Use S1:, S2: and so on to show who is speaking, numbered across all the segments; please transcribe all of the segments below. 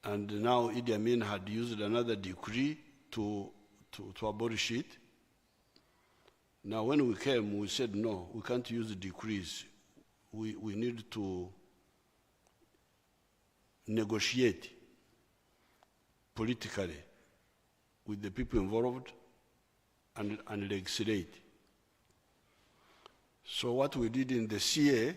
S1: And now Idi Amin had used another decree to abolish it. Now when we came, we said, no, we can't use decrees. We need to negotiate politically with the people involved and legislate. So what we did in the CA,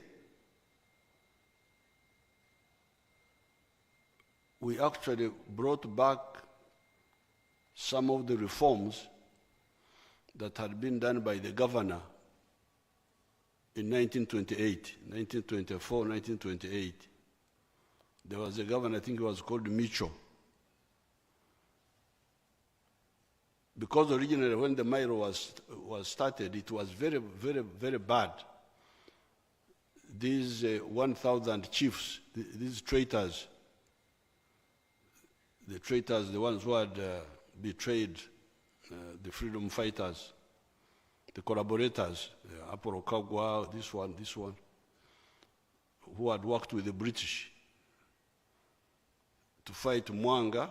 S1: we actually brought back some of the reforms that had been done by the governor in 1928, 1924, 1928. There was a governor, I think it was called Micho. Because originally when the Mairo was started, it was very, very, very bad. These 1,000 chiefs, these traitors, the ones who had betrayed the freedom fighters, the collaborators, Apollo Kagwa, this one, who had worked with the British to fight Mwanga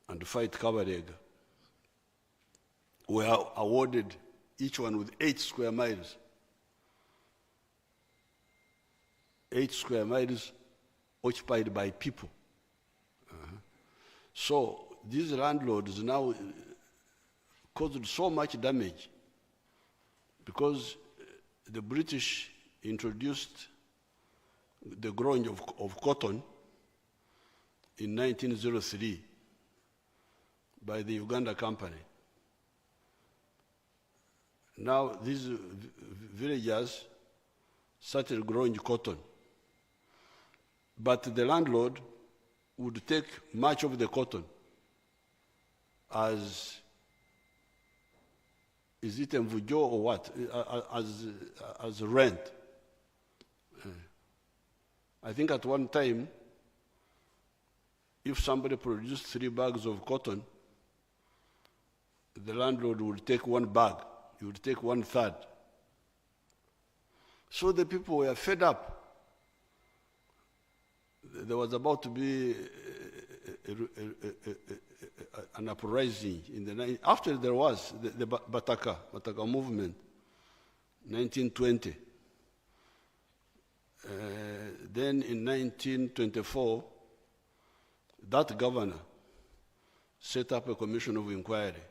S1: and to fight Kabarega, were awarded each one with 8 square miles. 8 square miles occupied by people. So these landlords now caused so much damage because the British introduced the growing of cotton in 1903 by the Uganda Company. Now these villagers started growing cotton, but the landlord would take much of the cotton as, is it mvujo or what, as rent. I think at one time, if somebody produced 3 bags of cotton, the landlord would take 1 bag, he would take 1/3. So the people were fed up. There was about to be an uprising in the night. After there was the Bataka movement, 1920. Then in 1924, that governor set up a commission of inquiry.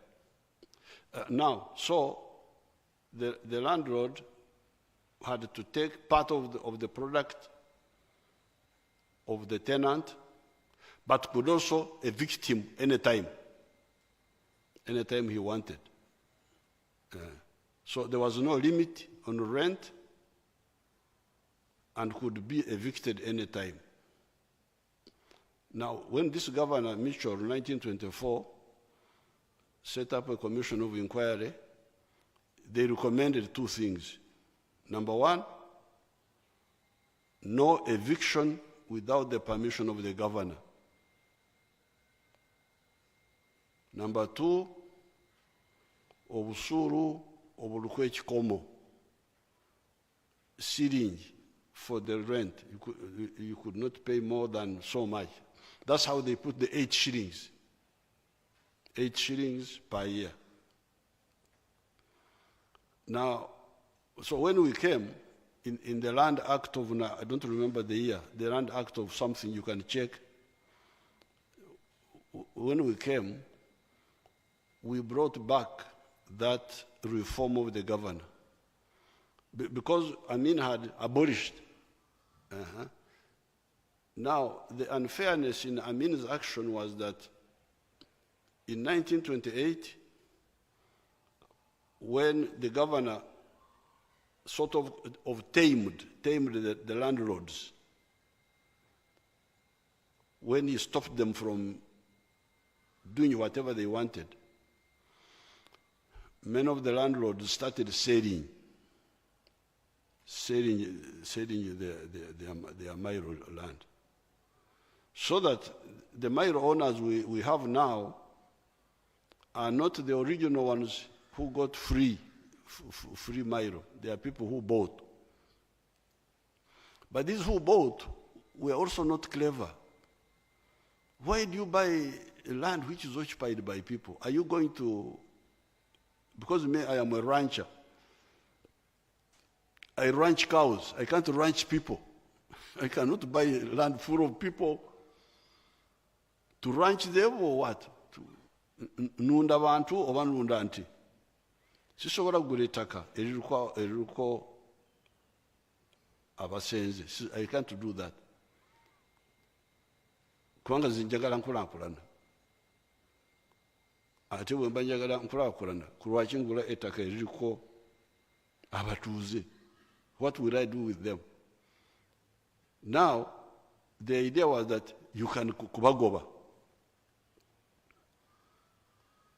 S1: So the landlord had to take part of the product of the tenant, but could also evict him anytime he wanted. So there was no limit on rent and could be evicted anytime. Now, when this governor, Mitchell, in 1924, set up a commission of inquiry, they recommended 2 things. Number 1, no eviction without the permission of the governor. Number 2, obusuru obulukwe ekikomo, ceiling for the rent. You could not pay more than so much. That's how they put the 8 shillings. 8 shillings per year. Now, so when we came, in the Land Act of, I don't remember the year, the Land Act of something, you can check. When we came, we brought back that reform of the governor. Because Amin had abolished. Now, the unfairness in Amin's action was that in 1928, when the governor sort of tamed the landlords, when he stopped them from doing whatever they wanted, many of the landlords started selling their Mairo land. So that the Mairo owners we have now are not the original ones who got free Mairo. They are people who bought. But these who bought were also not clever. Why do you buy land which is occupied by people? Are you going to, because me, I am a rancher. I ranch cows. I can't ranch people. I cannot buy land full of people to ranch them or what? Nunda bantu oba nunda anti. Sisobola kugula ettaka eriruko abasenze. I can't do that. Kubanga zinjagala nkulaakulana. Ate bwe mba njagala nkulaakulana, ku lwaki ngula ettaka eririko abatuuze? What will I do with them? Now, the idea was that you can kubagoba.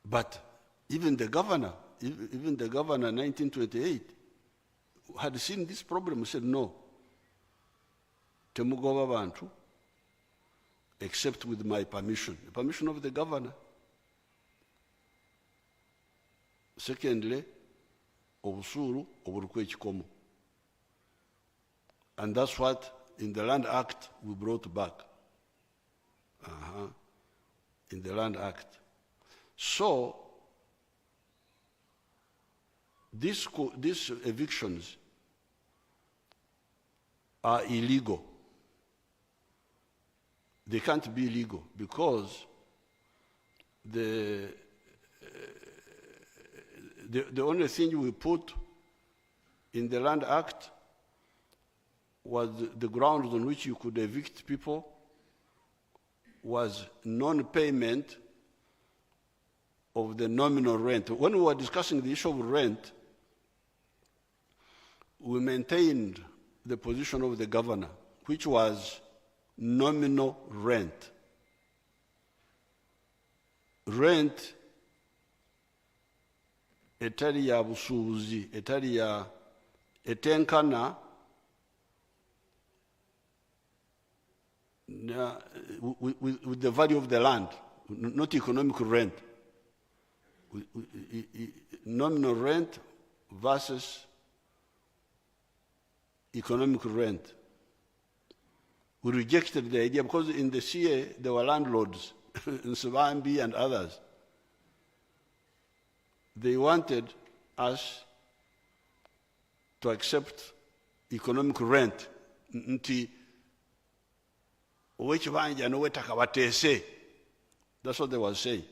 S1: But even the governor in 1928 had seen this problem. He said, no, temugoba bantu, except with my permission, the permission of the governor. Secondly, obusuru obuliko ekikomo. And that's what, in the Land Act, we brought back. In the Land Act. So, these evictions are illegal. They can't be legal because the only thing we put in the Land Act was the grounds on which you could evict people was non-payment of the nominal rent. When we were discussing the issue of rent, we maintained the position of the governor, which was nominal rent. Rent etali ya busuubuzi, etali ya etenkana with the value of the land, not economic rent. Nominal rent versus economic rent. We rejected the idea because in the CA there were landlords, in Savambi and others. They wanted us to accept economic rent. That's what they were saying.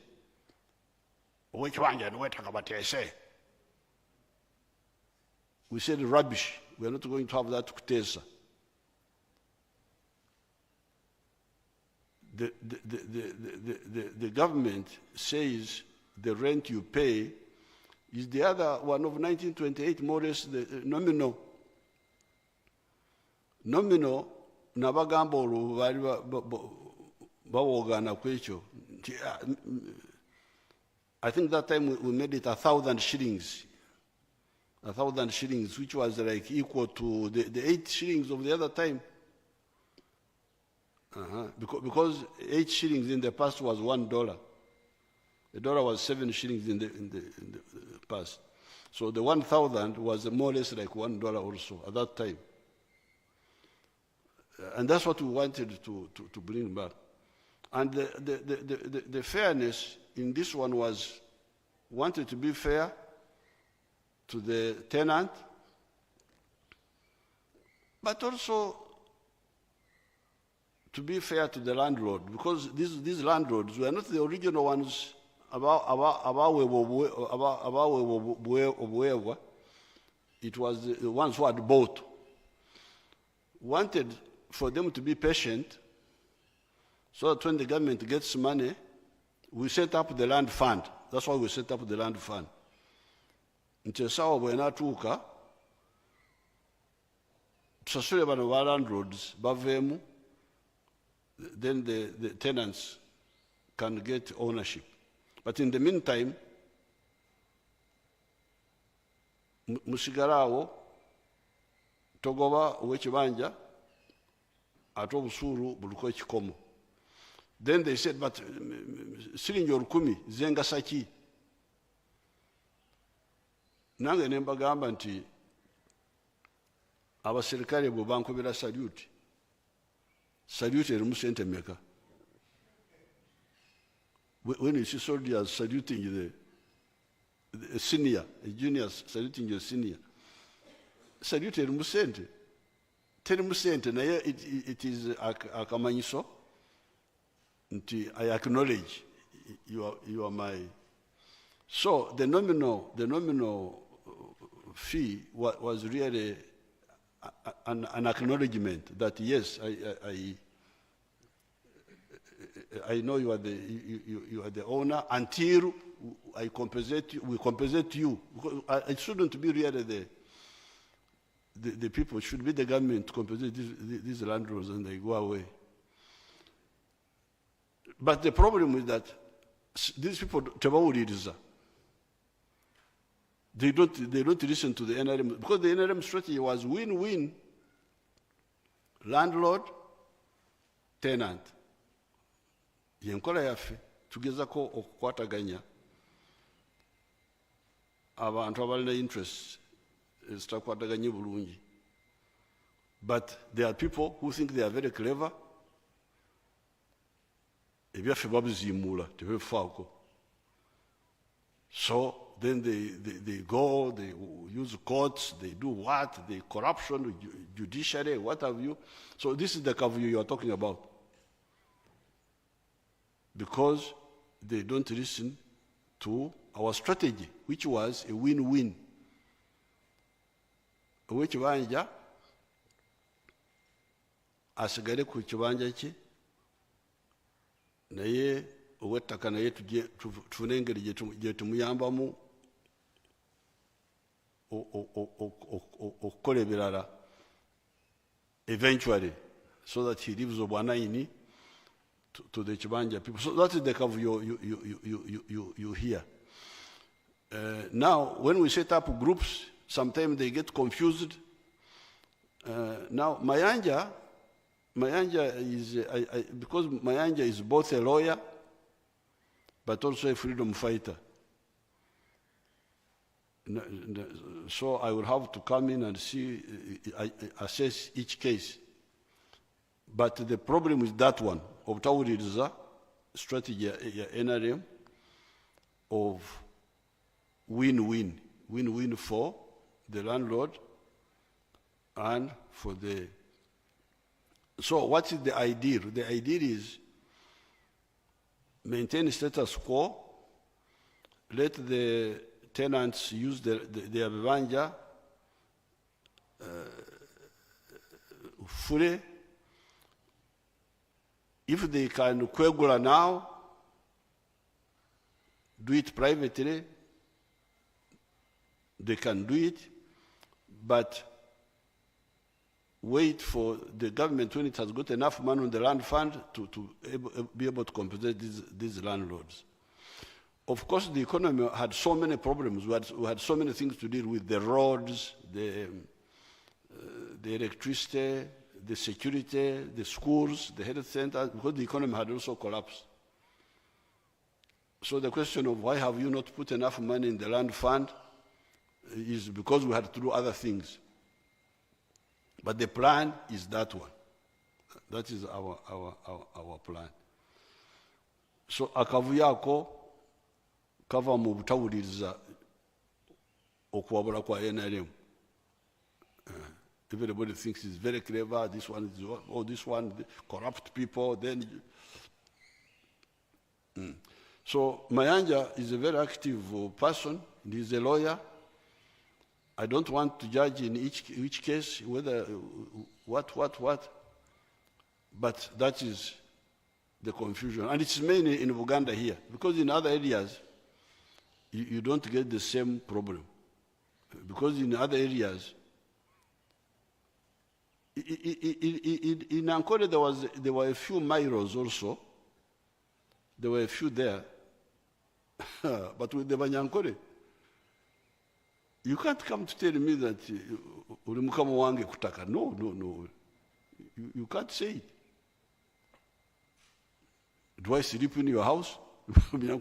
S1: We said rubbish. We are not going to have that kutesa. The government says the rent you pay is the other one of 1928, more or less the nominal. Nominal, nabagamba olwo bali bawoogana ku ekyo. I think that time we made it 1,000 shillings. 1,000 shillings, which was like equal to the 8 shillings of the other time. Because 8 shillings in the past was $1. The dollar was 7 shillings in the past. So the 1,000 was more or less like $1 also at that time. And that's what we wanted to bring back. And the fairness in this one was wanted to be fair to the tenant, but also to be fair to the landlord, because these landlords were not the original ones about it was the ones who had bought. Wanted for them to be patient, so that when the government gets money, we set up the land fund. That's why we set up the land fund. Nti esawa bwenatuuka tusasule bano ba landlords baveemu, then the tenants can get ownership. But in the meantime, musigale togoba ow'ekibanja ate obusuulu buliko ekikomo. Then they said, but siringi 10 zengasa ki? Nange ne mbagamba nti abaserikale bwe bankobera salute erimu sente meka? when you see soldiers saluting the senior, a junior saluting your senior, salute Museveni. Tell Museveni, it is akamanyiso. I acknowledge you are my. So the nominal fee was really an acknowledgement that yes, I know you are the owner until we compensate you. It shouldn't be really the people, it should be the government to compensate these landlords and they go away. But the problem is that these people, they don't listen to the NRM, because the NRM strategy was win-win, landlord, tenant. Yenkola yaffe tugezako okukwataganya abantu abalina interest ezitakwataganye bulungi. But there are people who think they are very clever. Ebyaffe babizimuula tebefaako. So then they go, they use courts, they do what? The corruption, judiciary, what have you. So this is the kavuyo you are talking about. Because they don't listen to our strategy, which was a win-win. Owekibanja asigale ku kibanja kye, naye owettaka naye tufune engeri gye tumuyambamu okukola ebirala eventually, so that he leaves obwanaini to the Chibanja people. So that is the cover you hear. Now, when we set up groups, sometimes they get confused. Now, Mayanja is, because Mayanja is both a lawyer, but also a freedom fighter. So I will have to come in and see, assess each case. But the problem is that one, of Tawuriza strategy, NRM, of win-win for the landlord and for the. So what is the ideal? The ideal is maintain status quo, let the tenants use their bibanja fully. If they can kwegula now, do it privately, they can do it, but wait for the government when it has got enough money on the land fund to be able to compensate these landlords. Of course, the economy had so many problems. We had so many things to deal with: the roads, the electricity, the security, the schools, the health centers, because the economy had also collapsed. So the question of why have you not put enough money in the land fund is because we had to do other things. But the plan is that one. That is our plan. So akavuyako kava mu butawuliriza okuwabula kwa NRM. Everybody thinks it's very clever. This one is, oh, this one corrupt people. Then, So Mayanja is a very active person. He's a lawyer. I don't want to judge in each case whether what. But that is the confusion, and it's mainly in Uganda here, because in other areas you don't get the same problem, because in other areas. In Ankole, there were a few Mairos also. There were a few there. But with the Banyankole, you can't come to tell me that ulimukama wange kutaka. No. You can't say it. Do I sleep in your house? You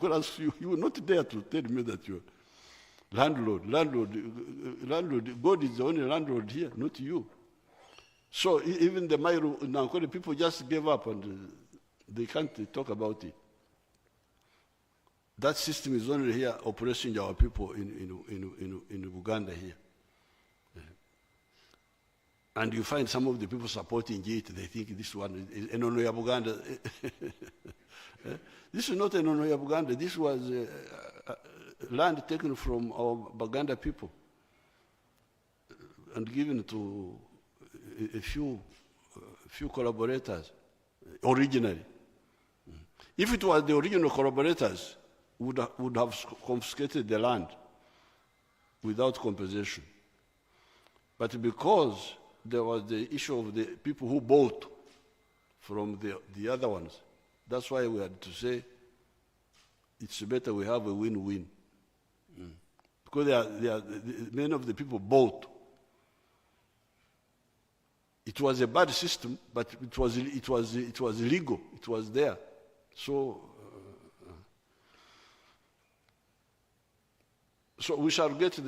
S1: were not there to tell me that you're landlord. God is the only landlord here, not you. So even the Mairu Nankole people just gave up and they can't talk about it. That system is only here oppressing our people in Uganda here. And you find some of the people supporting it, they think this one is Enono ya Buganda. This is not Enono ya Buganda, this was land taken from our Baganda people and given to a few collaborators originally. If it was the original collaborators, would have confiscated the land without compensation. But because there was the issue of the people who bought from the other ones, that's why we had to say it's better we have a win-win. Because many of the people bought. It was a bad system, but it was legal. It was there. So we shall get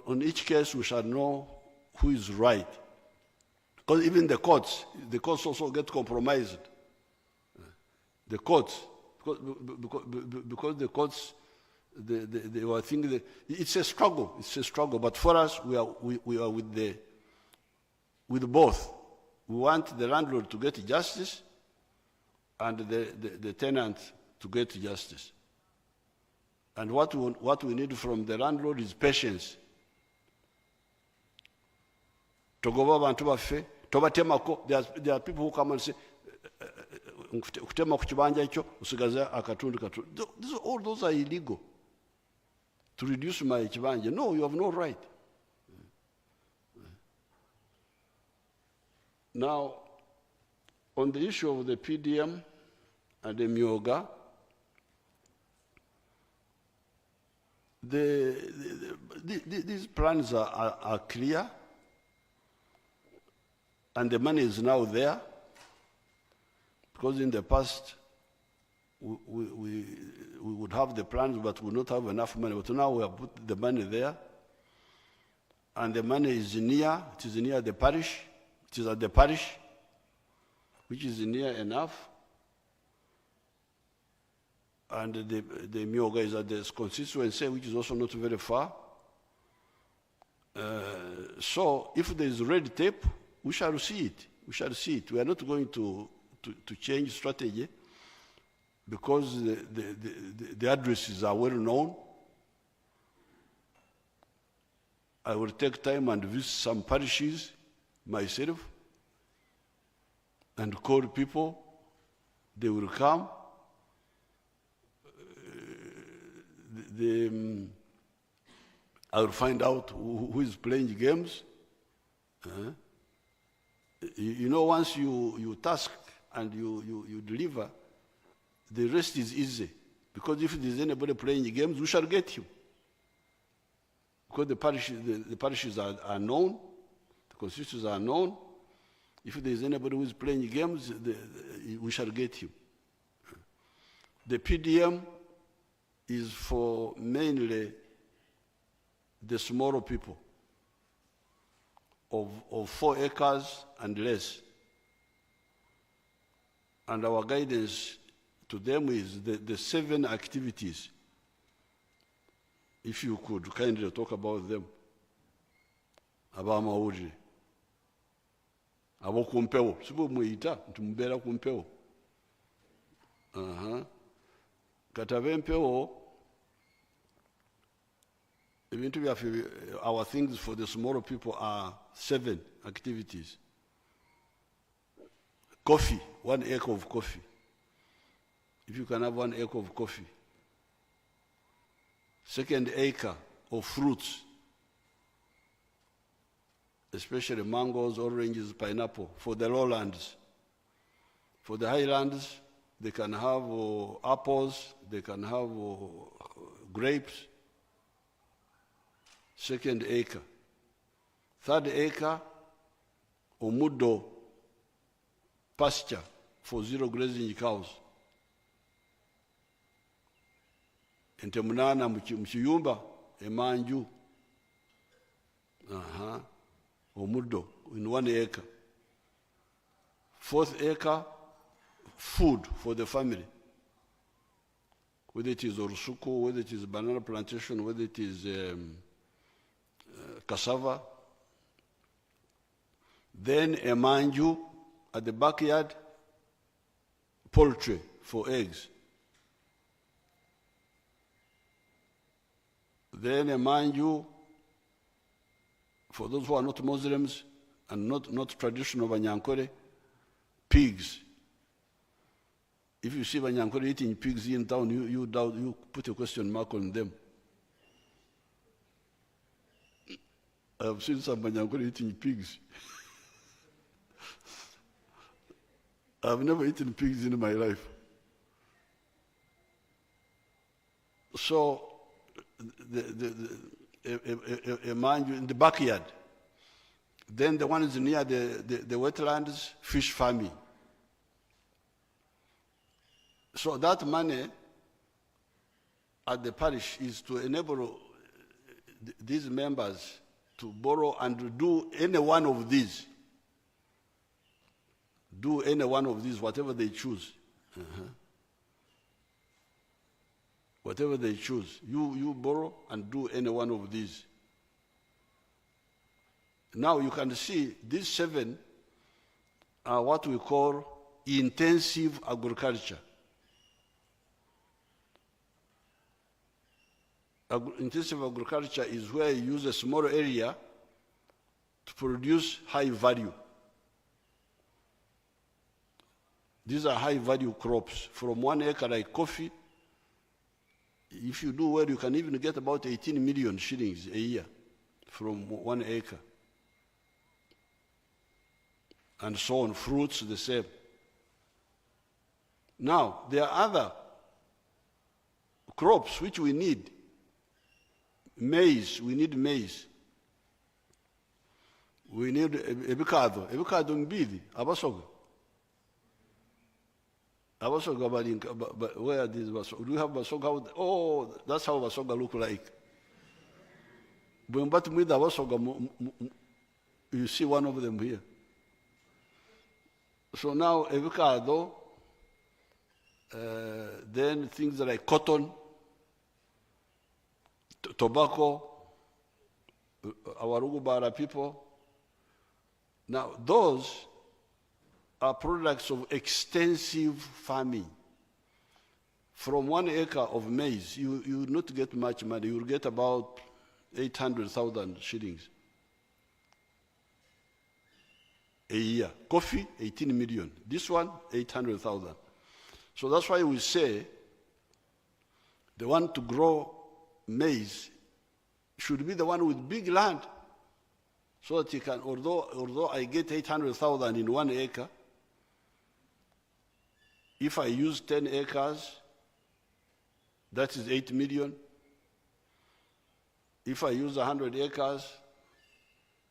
S1: on each case we shall know who is right. Because even the courts also get compromised. The courts, because the courts, they were thinking that it's a struggle. It's a struggle. But for us, we are with both. We want the landlord to get justice, and the tenant to get justice. And what we need from the landlord is patience. Togoba bantu baffe, tobatemako. There are people who come and say, kutema ku kibanja ekyo usigaza akatundu. All those are illegal. To reduce my kibanja. No, you have no right. Now, on the issue of the PDM and the Myoga, these plans are clear, and the money is now there, because in the past we would have the plans but would not have enough money. But now we have put the money there, and the money is near. It is near the parish. It is at the parish, which is near enough. And the Myoga is at the constituency, which is also not very far. So if there is red tape, we shall see it. We shall see it. We are not going to change strategy, because the addresses are well known. I will take time and visit some parishes myself and call people. They will come. I will find out who is playing games. You know, once you task and you deliver, the rest is easy. Because if there's anybody playing games, we shall get you. Because the parishes are known, the constituencies are known. If there's anybody who is playing games, we shall get you. The PDM is for mainly the smaller people of 4 acres and less. And our guidance to them is the 7 activities. If you could kindly talk about them. Abamawulire. Abo kumpewo. Sibo muyita, ntumbeera kumpewo. Katabe mpewo, ebintu byaffe, our things for the smaller people are 7 activities. Coffee, 1 acre of coffee. If you can have 1 acre of coffee. 2nd acre of fruits, especially mangoes, oranges, pineapple, for the lowlands. For the highlands, they can have apples, they can have grapes. 2nd acre. 3rd acre, omuddo, pasture for 0 grazing cows. Ente 8 mu kiyumba, emanju. Omuddo in 1 acre. 4th acre, food for the family. whether it is Orusuku, whether it is banana plantation, whether it is cassava. Then a manju at the backyard, poultry for eggs. Then a manju, for those who are not Muslims and not traditional Banyankore, pigs. If you see Banyankore eating pigs in town, you put a question mark on them. I've seen some Banyankore eating pigs. I've never eaten pigs in my life. So, a man in the backyard. Then the one is near the wetlands, fish farming. So that money at the parish is to enable these members to borrow and do any one of these. Do any one of these, whatever they choose. Whatever they choose. You borrow and do any one of these. Now you can see these 7 are what we call intensive agriculture. Intensive agriculture is where you use a small area to produce high value. These are high value crops. From 1 acre like coffee, if you do well, you can even get about 18 million shillings a year from 1 acre. And so on, fruits the same. Now, there are other crops which we need. Maize, we need maize. We need ebikado. Ebikado mbili, abasoga. Abasoga, but where are these basoga? Do you have basoga? Oh, that's how basoga look like. But with abasoga, you see one of them here. So now avocado, then things like cotton, tobacco, our Ugubara people. Now those are products of extensive farming. From 1 acre of maize, you will not get much money. You will get about 800,000 shillings a year. Coffee, 18 million. This one, 800,000. So that's why we say the one to grow maize should be the one with big land, so that you can, although I get 800,000 in 1 acre, if I use 10 acres, that is 8 million. If I use 100 acres,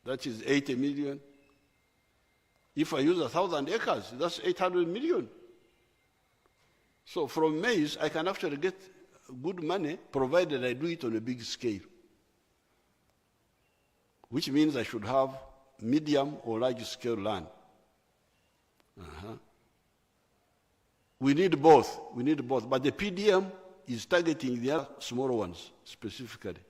S1: that is 80 million. If I use 1,000 acres, that's 800 million. So from maize, I can actually get good money, provided I do it on a big scale, which means I should have medium or large scale land. We need both. We need both. But the PDM is targeting the smaller ones specifically.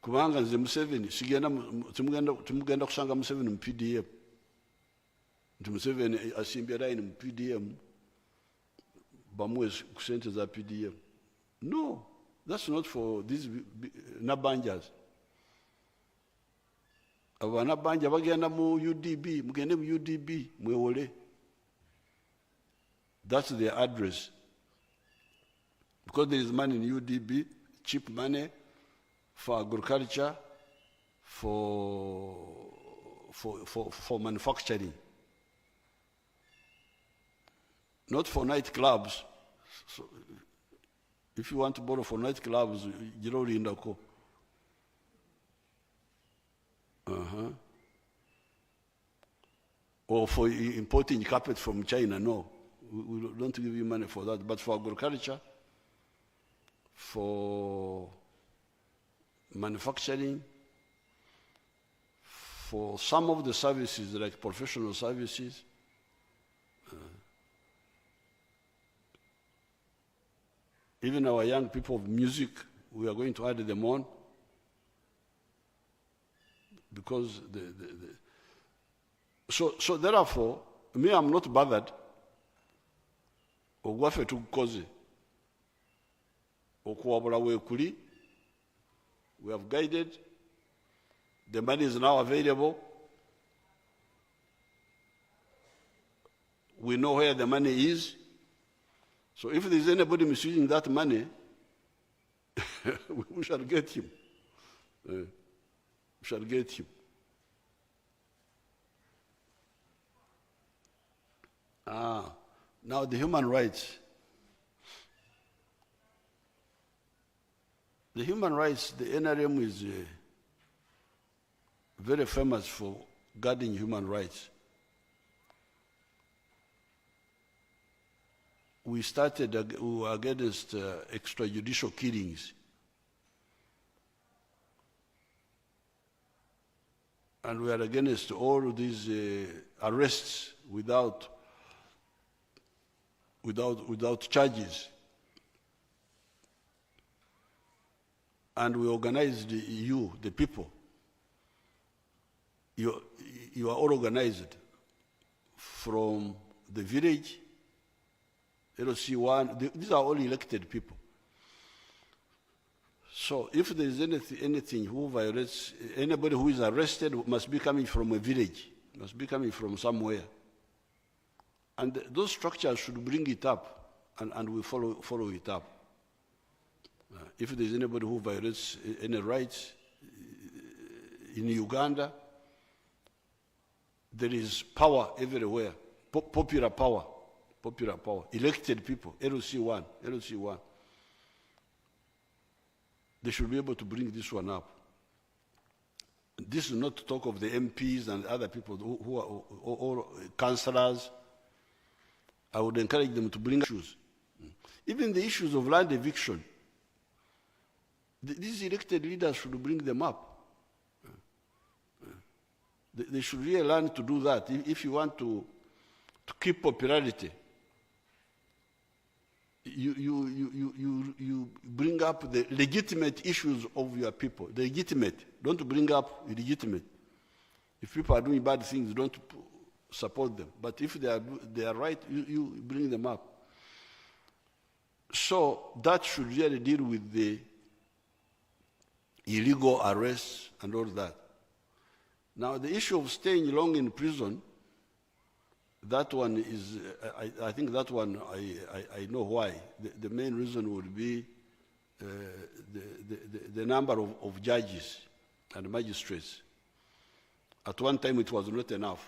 S1: Kubanga nze Museveni tumugenda kusanga Museveni mu PDM. Nti Museveni asimbye line mu PDM bamuwe ku sente za PDM. No, that's not for these nabanjas. Aba nabanja bagenda mu UDB, mugende mu UDB mwewole. That's their address. Because there is money in UDB, cheap money for agriculture, for manufacturing. Not for nightclubs. So if you want to borrow for nightclubs, Jiroli Indako. Or for importing carpet from China, no. We don't give you money for that. But for agriculture, for manufacturing, for some of the services like professional services, Even our young people of music, we are going to add them on because so therefore, me, I'm not bothered. Ogwaffe tukukoze okuwabula weekuli. We have guided. The money is now available. We know where the money is. So if there is anybody misusing that money, we shall get him. We shall get him. Now the human rights. The human rights, the NRM is very famous for guarding human rights. We were against extrajudicial killings. And we are against all these arrests without charges. And we organized you, the people. You are all organized from the village, LC1, these are all elected people. So if there is anything who violates, anybody who is arrested must be coming from a village, must be coming from somewhere. And those structures should bring it up, and we follow it up. If there is anybody who violates any rights in Uganda, there is power everywhere, popular power, elected people, LC1. They should be able to bring this one up. This is not to talk of the MPs and other people who are or councillors. I would encourage them to bring issues. Even the issues of land eviction. These elected leaders should bring them up. They should really learn to do that if you want to keep popularity. You bring up the legitimate issues of your people. The legitimate. Don't bring up illegitimate. If people are doing bad things, don't support them. But if they are right, you bring them up. So that should really deal with the illegal arrests and all that. Now, the issue of staying long in prison, that one is, I think that one, I know why. The main reason would be the number of judges and magistrates. At one time, it was not enough.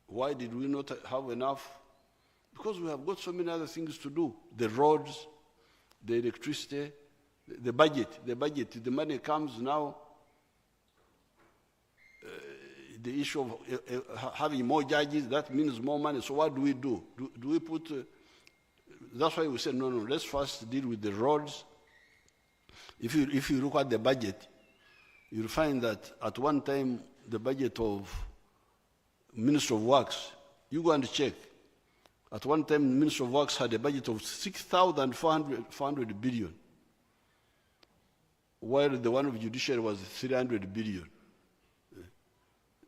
S1: Why did we not have enough? Because we have got so many other things to do. The roads, the electricity, the budget, the money comes now. The issue of having more judges, that means more money. So what do we do? Do we put... that's why we said, no, let's first deal with the roads. If you look at the budget, you'll find that at one time, the budget of Minister of Works, you go and check. At one time, the Minister of Works had a budget of 6,400 billion, while the one of Judiciary was 300 billion.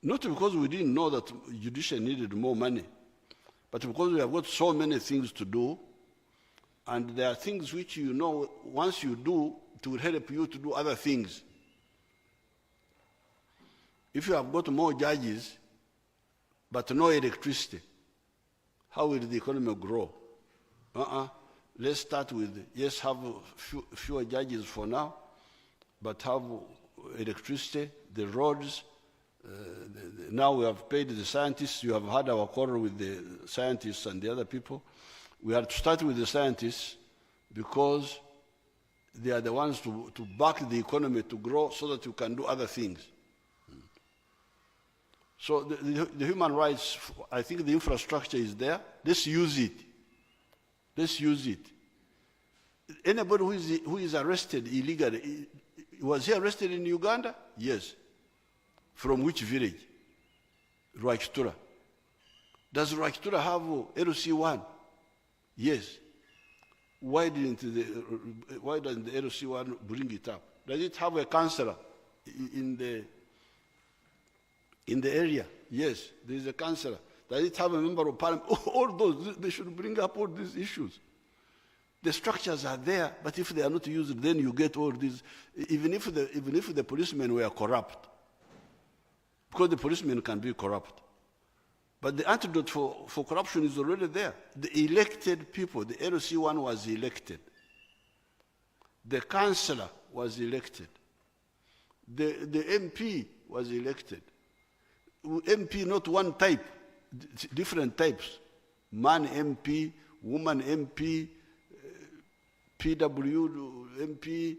S1: Not because we didn't know that Judiciary needed more money, but because we have got so many things to do, and there are things which you know, once you do, it will help you to do other things. If you have got more judges, but no electricity, how will the economy grow? Let's start with, yes, have fewer judges for now, but have electricity, the roads. Now we have paid the scientists. You have had our quarrel with the scientists and the other people. We have to start with the scientists because they are the ones to back the economy to grow so that you can do other things. So the human rights, I think the infrastructure is there. Let's use it. Let's use it. Anybody who is arrested illegally, was he arrested in Uganda? Yes. From which village? Rwakitura. Does Rwakitura have LC1? Yes. Why doesn't the LC one bring it up? Does it have a councillor in the area? Yes, there is a councillor. Does it have a member of parliament? All those, they should bring up all these issues. The structures are there, but if they are not used, then you get all these. Even if the policemen were corrupt, because the policemen can be corrupt. But the antidote for corruption is already there. The elected people, the LC one was elected. The councillor was elected. The MP was elected. MP, not one type, different types. Man MP, woman MP, PW MP,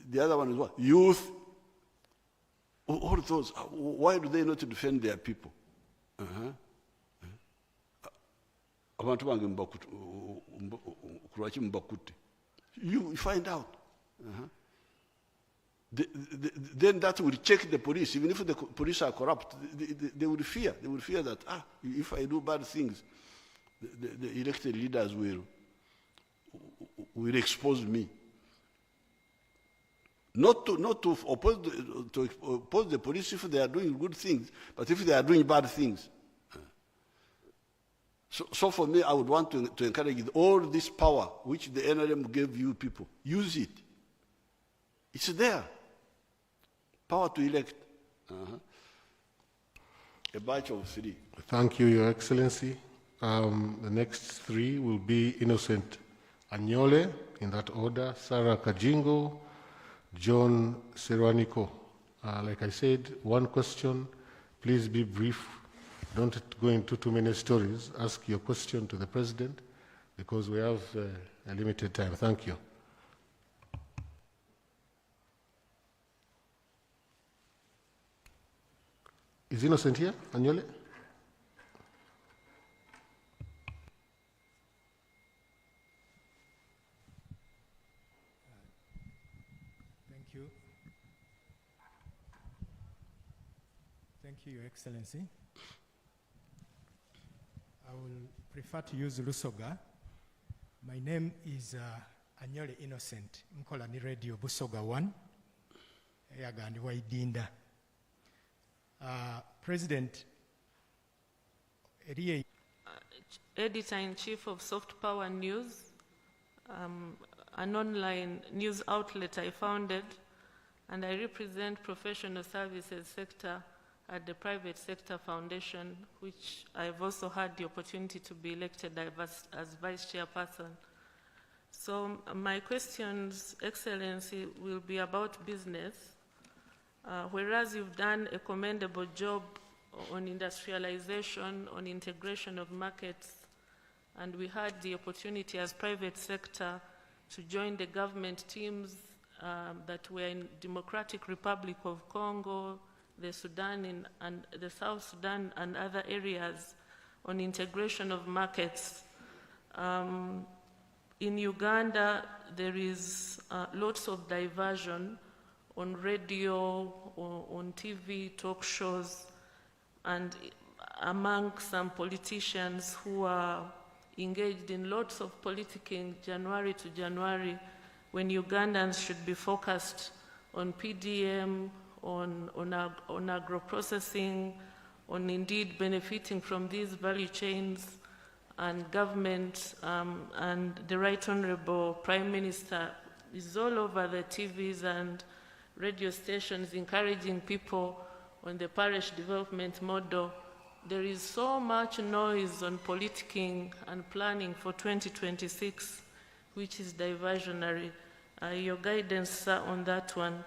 S1: the other one is what? Youth. All those. Why do they not defend their people? You find out. Then that will check the police. Even if the police are corrupt, they will fear. They will fear that, if I do bad things, the elected leaders will expose me. Not to oppose the police if they are doing good things, but if they are doing bad things. So for me, I would want to encourage all this power which the NRM gave you people. Use it. It's there. Power to elect. A batch of 3.
S2: Thank you, Your Excellency. The next 3 will be Innocent Anyole, in that order, Sarah Kajingo, John Serwaniko. Like I said, 1 question. Please be brief. Don't go into too many stories. Ask your question to the President, because we have a limited time. Thank you. Is Innocent here, Anyole?
S3: Thank you. Thank you, Your Excellency. I will prefer to use Lusoga. My name is Anyole Innocent. Mkola ni radio Busoga 1. Yagandi Waidinda. President,
S4: Editor-in-Chief of Soft Power News, an online news outlet I founded, and I represent professional services sector at the Private Sector Foundation, which I've also had the opportunity to be elected as Vice Chairperson. So my questions, Excellency, will be about business. Whereas you've done a commendable job on industrialization, on integration of markets, and we had the opportunity as private sector to join the government teams that were in Democratic Republic of Congo, the Sudan and the South Sudan and other areas on integration of markets. In Uganda, there is lots of diversion on radio, on TV, talk shows, and among some politicians who are engaged in lots of politicking January to January, when Ugandans should be focused on PDM, on agro-processing, on indeed benefiting from these value chains, and government and the Right Honorable Prime Minister is all over the TVs and radio stations encouraging people on the parish development model. There is so much noise on politicking and planning for 2026, which is diversionary. Your guidance, sir, on that one.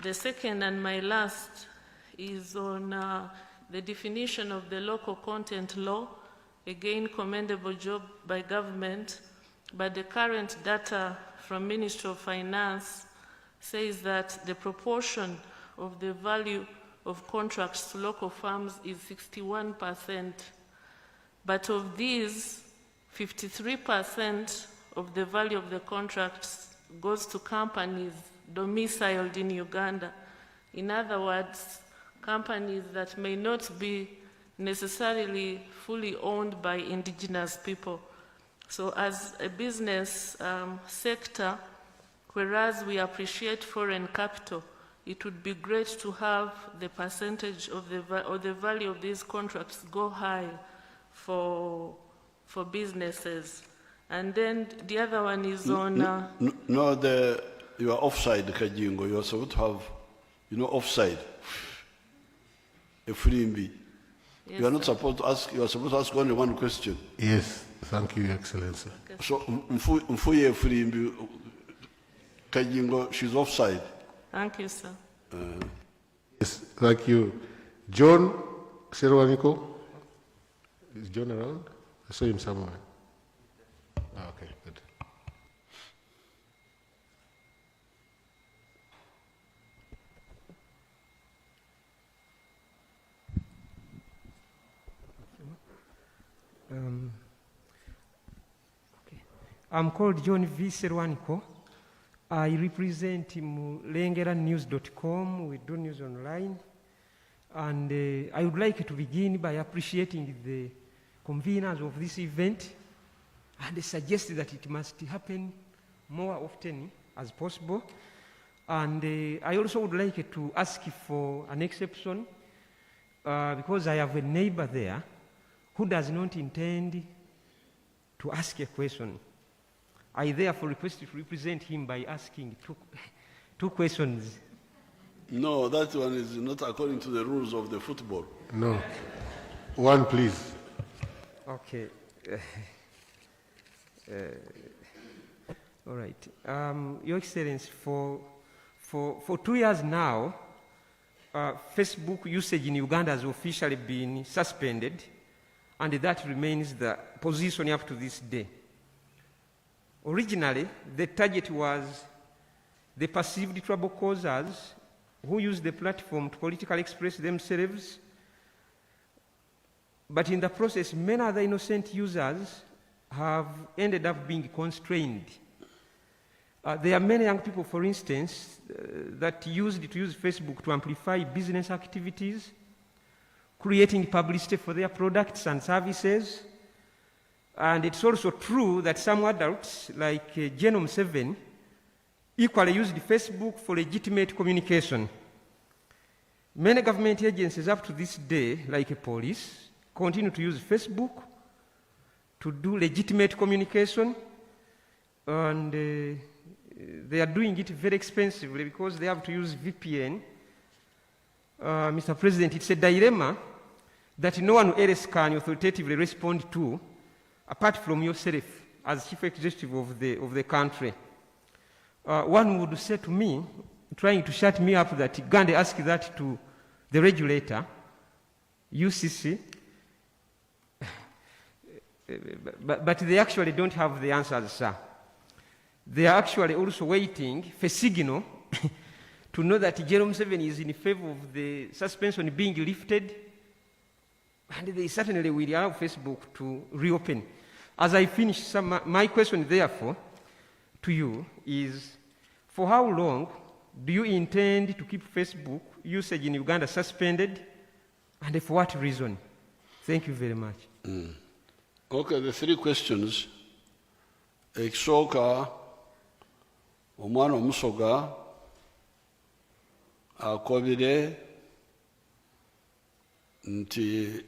S4: The second and my last is on the definition of the local content law. Again, commendable job by government, but the current data from Ministry of Finance says that the proportion of the value of contracts to local farms is 61%. But of these, 53% of the value of the contracts goes to companies domiciled in Uganda. In other words, companies that may not be necessarily fully owned by indigenous people. So as a business sector, whereas we appreciate foreign capital, it would be great to have the percentage of the value of these contracts go high for businesses. And then the other one is on...
S1: you are offside, Kajingo. You are supposed to have, offside. A freebie.
S4: Yes,
S1: you are not
S4: sir.
S1: supposed to ask, you are supposed to ask only one question.
S2: Yes, thank you, Your Excellency.
S4: Okay.
S1: So, Mfuye freebie, Kajingo, she's offside.
S4: Thank you, sir.
S2: Yes, thank you. John Serwaniko? Is John around? I saw him somewhere. Okay, good.
S5: Okay. I'm called John V. Serwaniko. I represent LengeraNews.com. We do news online. And I would like to begin by appreciating the conveners of this event and suggest that it must happen more often as possible. And I also would like to ask for an exception because I have a neighbor there who does not intend to ask a question. I therefore request to represent him by asking two questions.
S1: No, that one is not according to the rules of the football.
S2: No. One, please.
S5: Okay. All right. Your Excellency, for 2 years now, Facebook usage in Uganda has officially been suspended, and that remains the position up to this day. Originally, the target was the perceived trouble causers who use the platform to politically express themselves, but in the process, many other innocent users have ended up being constrained. There are many young people, for instance, that use Facebook to amplify business activities, creating publicity for their products and services. And it's also true that some adults, like General Museveni, equally used Facebook for legitimate communication. Many government agencies up to this day, like police, continue to use Facebook to do legitimate communication, and they are doing it very expensively because they have to use VPN. Mr. President, it's a dilemma that no one else can authoritatively respond to apart from yourself as chief executive of the country. One would say to me, trying to shut me up, that Uganda ask that to the regulator, UCC, but they actually don't have the answers, sir. They are actually also waiting for signal to know that Jerome Museveni is in favor of the suspension being lifted, and they certainly will allow Facebook to reopen. As I finish, my question, therefore, to you is, for how long do you intend to keep Facebook usage in Uganda suspended, and for what reason? Thank you very much.
S1: Okay, the three questions. Ekisooka, omwana omusoga akobire nti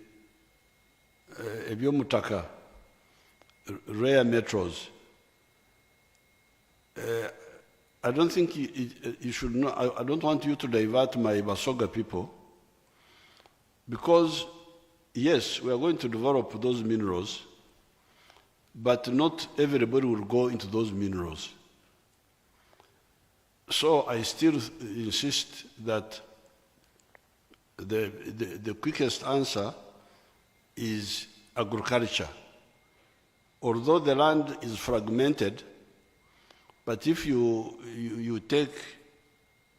S1: ebyomutaka rare metros. I don't think you should know. I don't want you to divert my Basoga people, because yes, we are going to develop those minerals, but not everybody will go into those minerals. So I still insist that the quickest answer is agriculture. Although the land is fragmented, but if you take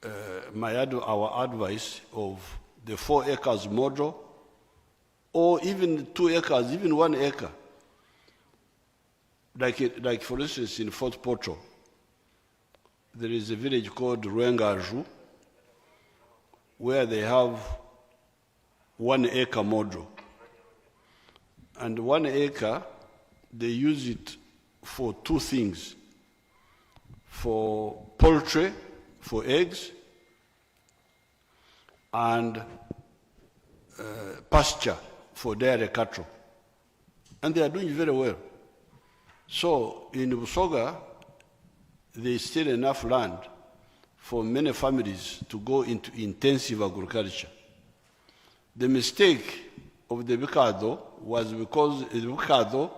S1: our advice of the 4 acres model, or even 2 acres, even 1 acre, like for instance in Fort Portal, there is a village called Rwengaju where they have 1 acre model. And 1 acre, they use it for two things: for poultry, for eggs, and pasture for dairy cattle. And they are doing very well. So in Busoga, there is still enough land for many families to go into intensive agriculture. The mistake of the Bicado was because the Bicado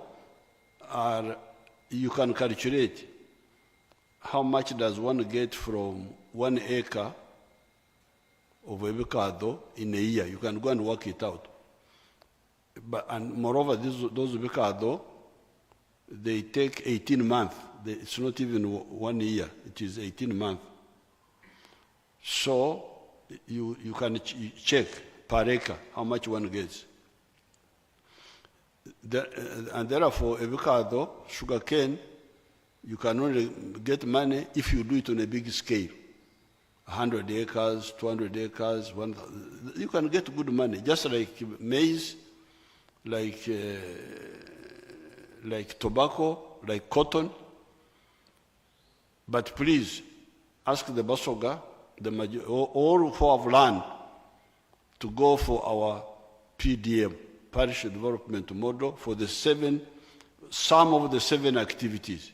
S1: you can calculate how much does one get from 1 acre of a Bicado in a year. You can go and work it out. And moreover, those Bicado, they take 18 months. It's not even 1 year. It is 18 months. So you can check per acre how much one gets. And therefore, avocado, sugarcane, you can only get money if you do it on a big scale. 100 acres, 200 acres, 1,000. You can get good money, just like maize, like tobacco, like cotton. But please, ask the Basoga, all who have land, to go for our PDM, Parish Development Model, for some of the 7 activities.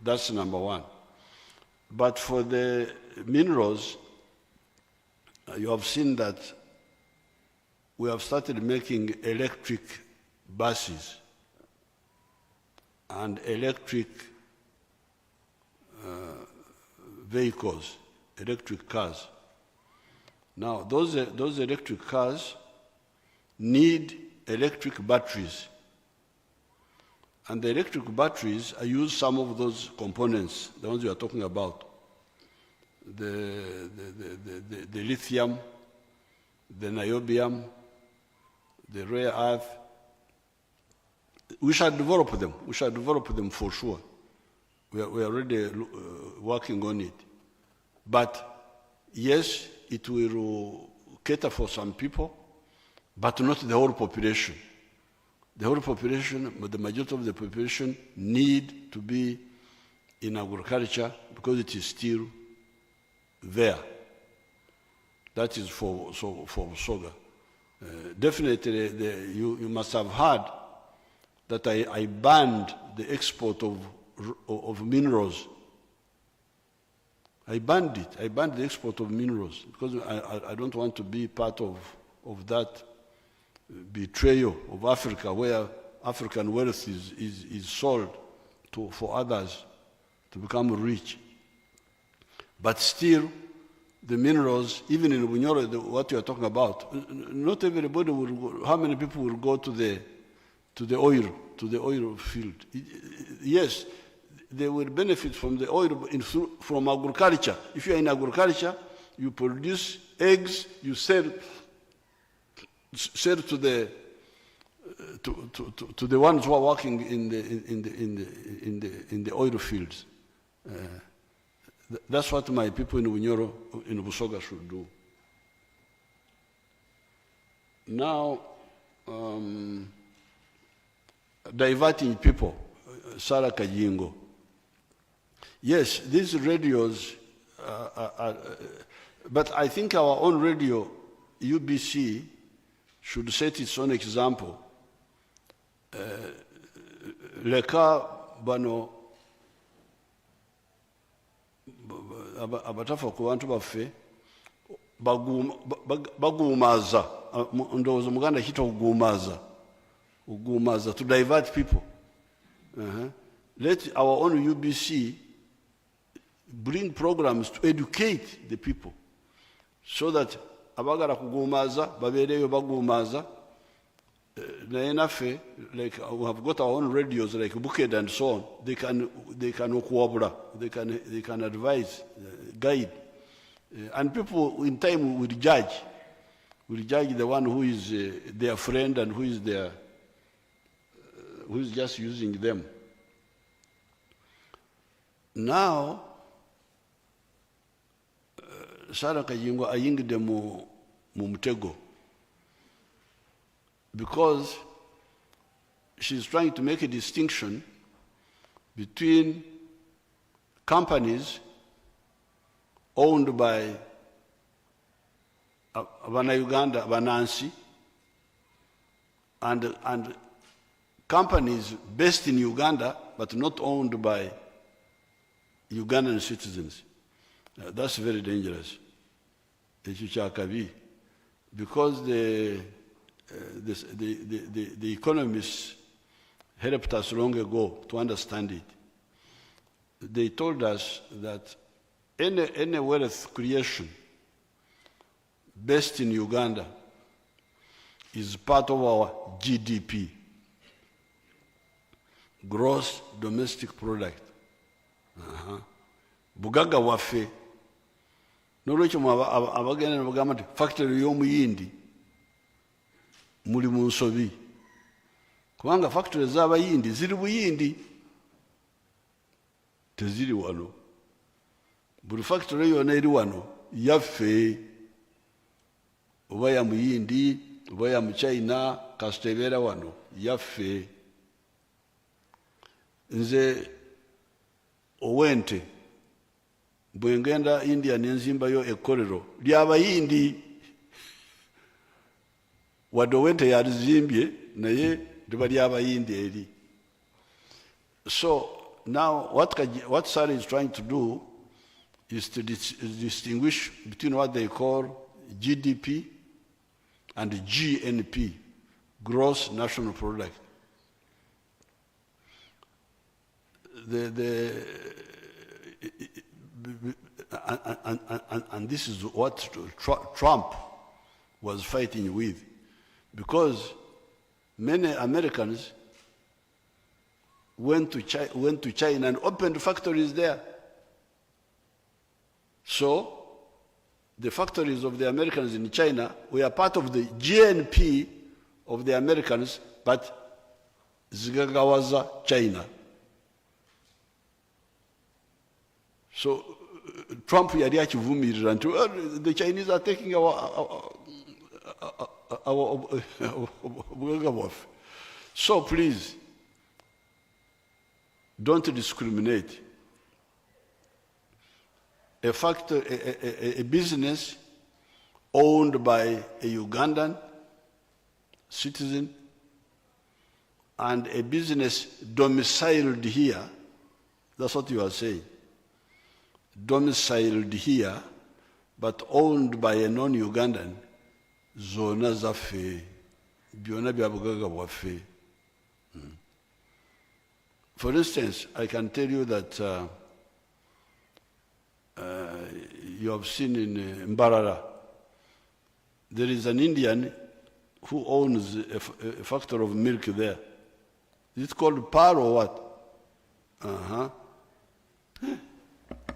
S1: That's number one. But for the minerals, you have seen that we have started making electric buses and electric vehicles, electric cars. Now, those electric cars need electric batteries. And the electric batteries, I use some of those components, the ones you are talking about. The lithium, the niobium, the rare earth. We shall develop them. We shall develop them for sure. We are already working on it. But yes, it will cater for some people, but not the whole population. The whole population, the majority of the population, need to be in agriculture because it is still there. That is for Soga. Definitely, you must have heard that I banned the export of minerals. I banned it. I banned the export of minerals because I don't want to be part of that betrayal of Africa, where African wealth is sold for others to become rich. But still, the minerals, even in Bunyoro, what you are talking about, not everybody will go. How many people will go to the oil field? Yes, they will benefit from the oil from agriculture. If you are in agriculture, you produce eggs, you sell to the ones who are working in the oil fields. That's what my people in Bunyoro, in Busoga, should do. Now, diverting people, Sarah Kajingo. Yes, these radios but I think our own radio, UBC, should set its own example. Leka bano abatafa ku bantu baffe bagumaza ndowooza Muganda kita ugumaza to divert people. Let our own UBC bring programs to educate the people so that abagala kugumaza babereyo bagumaza. Like we have got our own radios like Buked and so on. They can okuwabula, they can advise, guide, and people in time will judge the one who is their friend and who is just using them. Now, Sarah Kajingo ayingide mu mutego. Because she's trying to make a distinction between companies owned by Uganda, Banansi, and companies based in Uganda but not owned by Ugandan citizens. That's very dangerous. Because the economists helped us long ago to understand it. They told us that any wealth creation based in Uganda is part of our GDP, gross domestic product. Bugaga wafe. Nolwekyo abagenda ne bagamba nti factory y'omuyindi muli mu nsobi. Kubanga factory z'abayindi ziri buyindi. Teziri wano. Buli factory yonna eri wano yaffe. Oba ya muyindi, oba ya muchina, kasita ebeera wano yaffe. Nze owente bwe ngenda India ne nzimbayo ekkolero ly'abayindi. Wadde owente yalizimbye naye liba ly'abayindi eri. So now what Sari is trying to do is to distinguish between what they call GDP and GNP, gross national product. And this is what Trump was fighting with, because many Americans went to China and opened factories there. So the factories of the Americans in China were part of the GNP of the Americans, but zigagawaza China. So Trump yali akivumirira nti the Chinese are taking our bugaga bwaffe. So please, don't discriminate. A business owned by a Ugandan citizen and a business domiciled here, that's what you are saying. Domiciled here, but owned by a non-Ugandan, zona zaffe, byonna bya bugaga bwaffe. For instance, I can tell you that you have seen in Mbarara, there is an Indian who owns a factory of milk there. Is it called Par or what?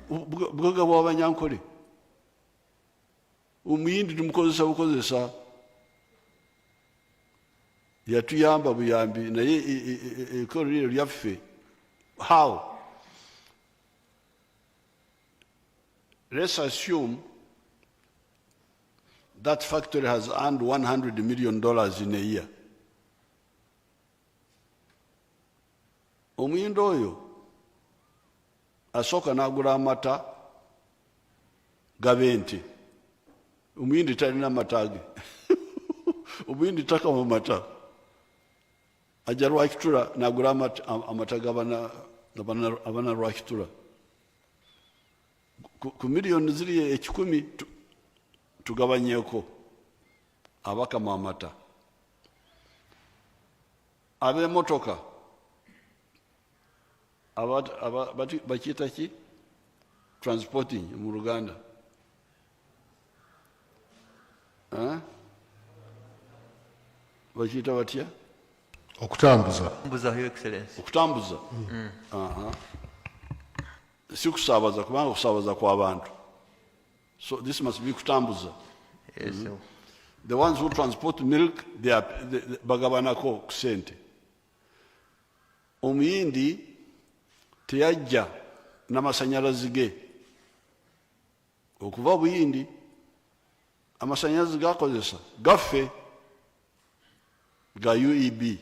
S1: Bugaga bw'abanyankole. Omuyindi tumukozesa bukozesa. Yatuyamba buyambi naye ekkolero lyaffe. How? Let's assume that factory has earned $100 million in a year. Omuyindi oyo asooka n'agula amata gabente. Omuyindi talina mata ge. Omuyindi takama mata. Ajja Rwakitula n'agula amata g'abana Rwakitula. Ku miliyoni ziri 10 tugabanyeeko abakama amata. Ab'emmotoka bakiyita ki? Transporting mu Luganda. Bakiyita batya?
S2: Okutambuza.
S6: Your Excellency.
S1: Okutambuza. Si kusaabaza kubanga okusaabaza kw'abantu. So this must be kutambuza.
S6: Yes, sir.
S1: The ones who transport milk, they bagabanako ku ssente. Omuyindi teyajja n'amasanyalazi ge. Okuva Buyindi, amasanyalazi gakozesa gaffe ga UEB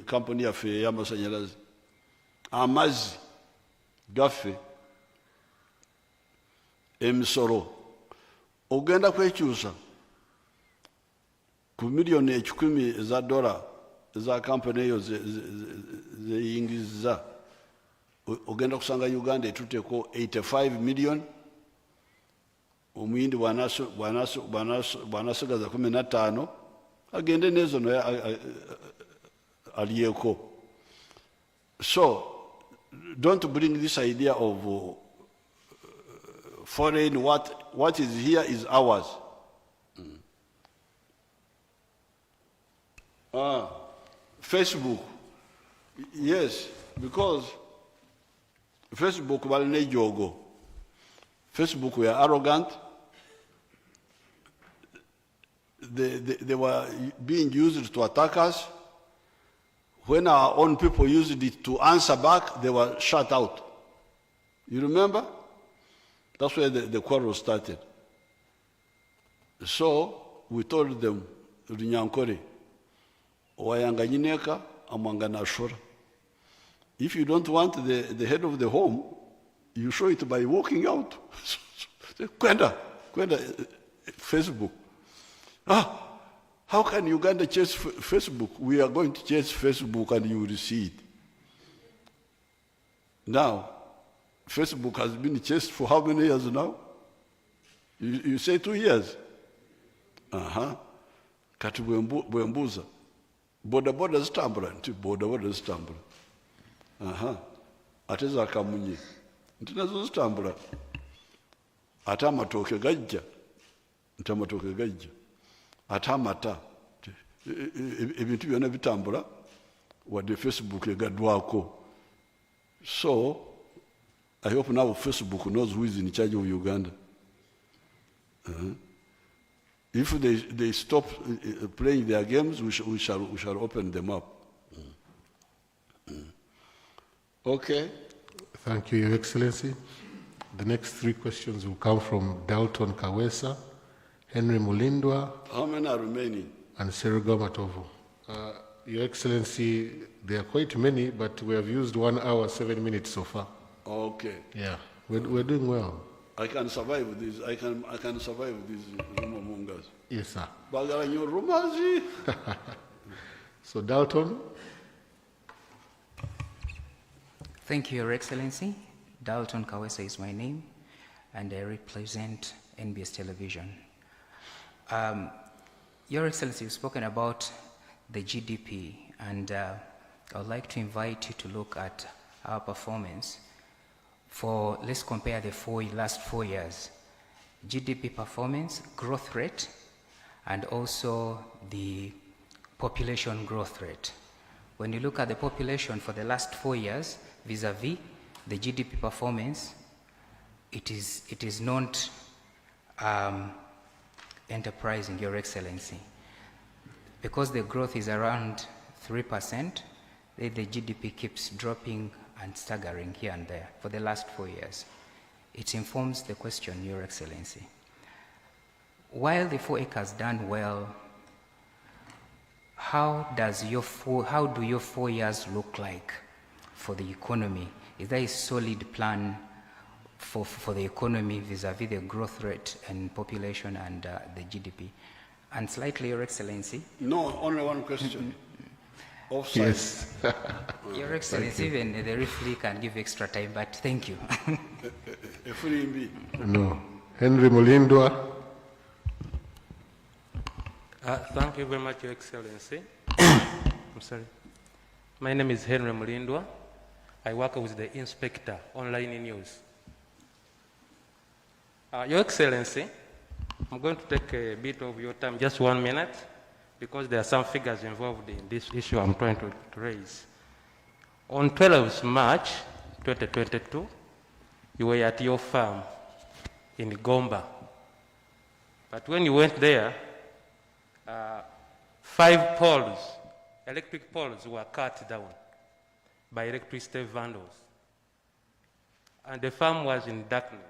S1: kampuni yaffe y'amasanyalaze amazzi gaffe emisolo ogenda kwekyusa ku miliyoni 10 eza dola eza kampuni eyo zeyingizza ogenda kusanga Uganda etuteko 85 million omuyindi bwanasigaza 15 agende nezo aliyeko. So don't bring this idea of foreign, what is here is ours. Facebook, yes, because Facebook baline jogo. Facebook were arrogant. They were being used to attack us. When our own people used it to answer back, they were shut out. You remember? That's where the quarrel started. So we told them, Runyankore, Wayanganyineka, Amanganashura. If you don't want the head of the home, you show it by walking out. Kwenda, Facebook. How can Uganda chase Facebook? We are going to chase Facebook and you will see it. Now, Facebook has been chased for how many years now? You say 2 years? Kati bwembuza. Boda zitambula, nti boda zitambula. Ate za kamunye. Nti nazo zitambula. Ate amatoke gajja. Nti amatoke gajja. Ate amata. Ebintu byonna bitambula wadde Facebook egaddwako. So, I hope now Facebook knows who is in charge of Uganda. If they stop playing their games, we shall open them up. Okay.
S2: Thank you, Your Excellency. The next 3 questions will come from Dalton Kawesa, Henry Mulindwa.
S1: How many are remaining?
S2: And Seruga Matovo. Your Excellency, there are quite many, but we have used 1 hour, 7 minutes so far.
S1: Okay.
S2: Yeah, we're doing well.
S1: I can survive with this. I can survive with these rumor mongers.
S2: Yes, sir.
S1: Bagaranyo rumazi.
S2: So Dalton.
S7: Thank you, Your Excellency. Dalton Kawesa is my name, and I represent NBS Television. Your Excellency, you've spoken about the GDP, and I would like to invite you to look at our performance for, let's compare the last 4 years. GDP performance, growth rate, and also the population growth rate. When you look at the population for the last 4 years, vis-a-vis the GDP performance, it is not enterprising, Your Excellency. Because the growth is around 3%, the GDP keeps dropping and staggering here and there for the last 4 years. It informs the question, Your Excellency. While the 4 acres done well, how do your 4 years look like for the economy? Is there a solid plan for the economy vis-a-vis the growth rate and population and the GDP? And slightly, Your Excellency.
S1: No, only one question. Offside.
S2: Yes.
S7: Your Excellency, even the referee can give extra time, but thank you.
S2: No. Henry Mulindwa.
S8: Thank you very much, Your Excellency. I'm sorry. My name is Henry Mulindwa. I work with the Inspector Online News. Your Excellency, I'm going to take a bit of your time, just 1 minute, because there are some figures involved in this issue I'm trying to raise. On 12th March 2022, you were at your farm in Gomba. But when you went there, 5 poles, electric poles, were cut down by electricity vandals. And the farm was in darkness.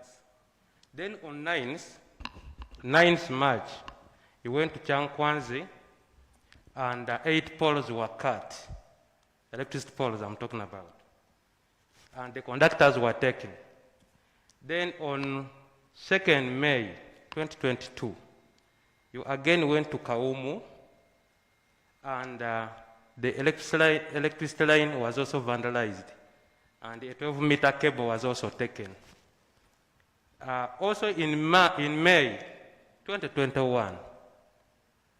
S8: Then on 9th March, you went to Chankwanzi and 8 poles were cut, electricity poles I'm talking about, and the conductors were taken. Then on 2nd May 2022, you again went to Kaumu, and the electricity line was also vandalized, and a 12-meter cable was also taken. Also in May 2021,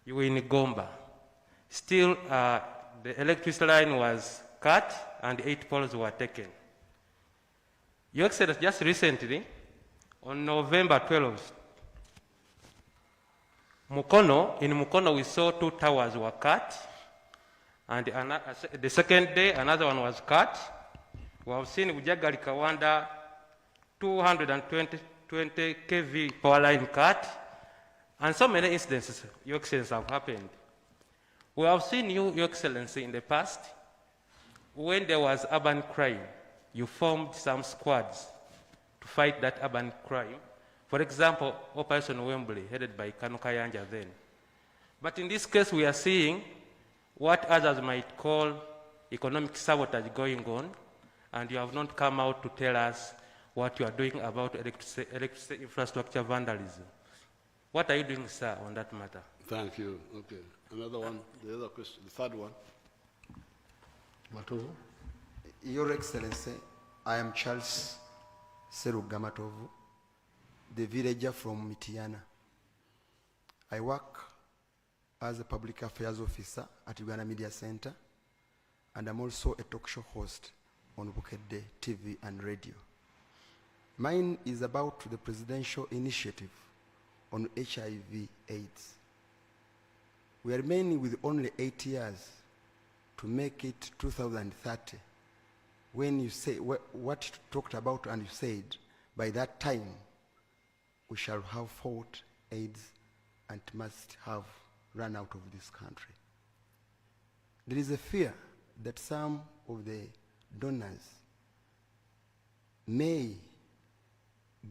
S8: you were in Gomba. Still, the electricity line was cut and 8 poles were taken. Your Excellency, just recently, on November 12th, in Mukono we saw 2 towers were cut, and the second day another one was cut. We have seen Bujagali Kawanda 220 kV power line cut, and so many incidents, Your Excellency, have happened. We have seen you, Your Excellency, in the past, when there was urban crime, you formed some squads to fight that urban crime. For example, Operation Wembley, headed by Kanu Kayanja then. But in this case, we are seeing what others might call economic sabotage going on, and you have not come out to tell us what you are doing about electricity infrastructure vandalism. What are you doing, sir, on that matter?
S1: Thank you. Okay. Another one, the other question, the third one.
S2: Matovu.
S9: Your Excellency, I am Charles Serugamatovu, the villager from Mitiana. I work as a public affairs officer at Uganda Media Center, and I'm also a talk show host on Bukedde TV and radio. Mine is about the presidential initiative on HIV/AIDS. We are remaining with only 8 years to make it 2030. When you say what you talked about, and you said by that time we shall have fought AIDS and must have run out of this country. There is a fear that some of the donors may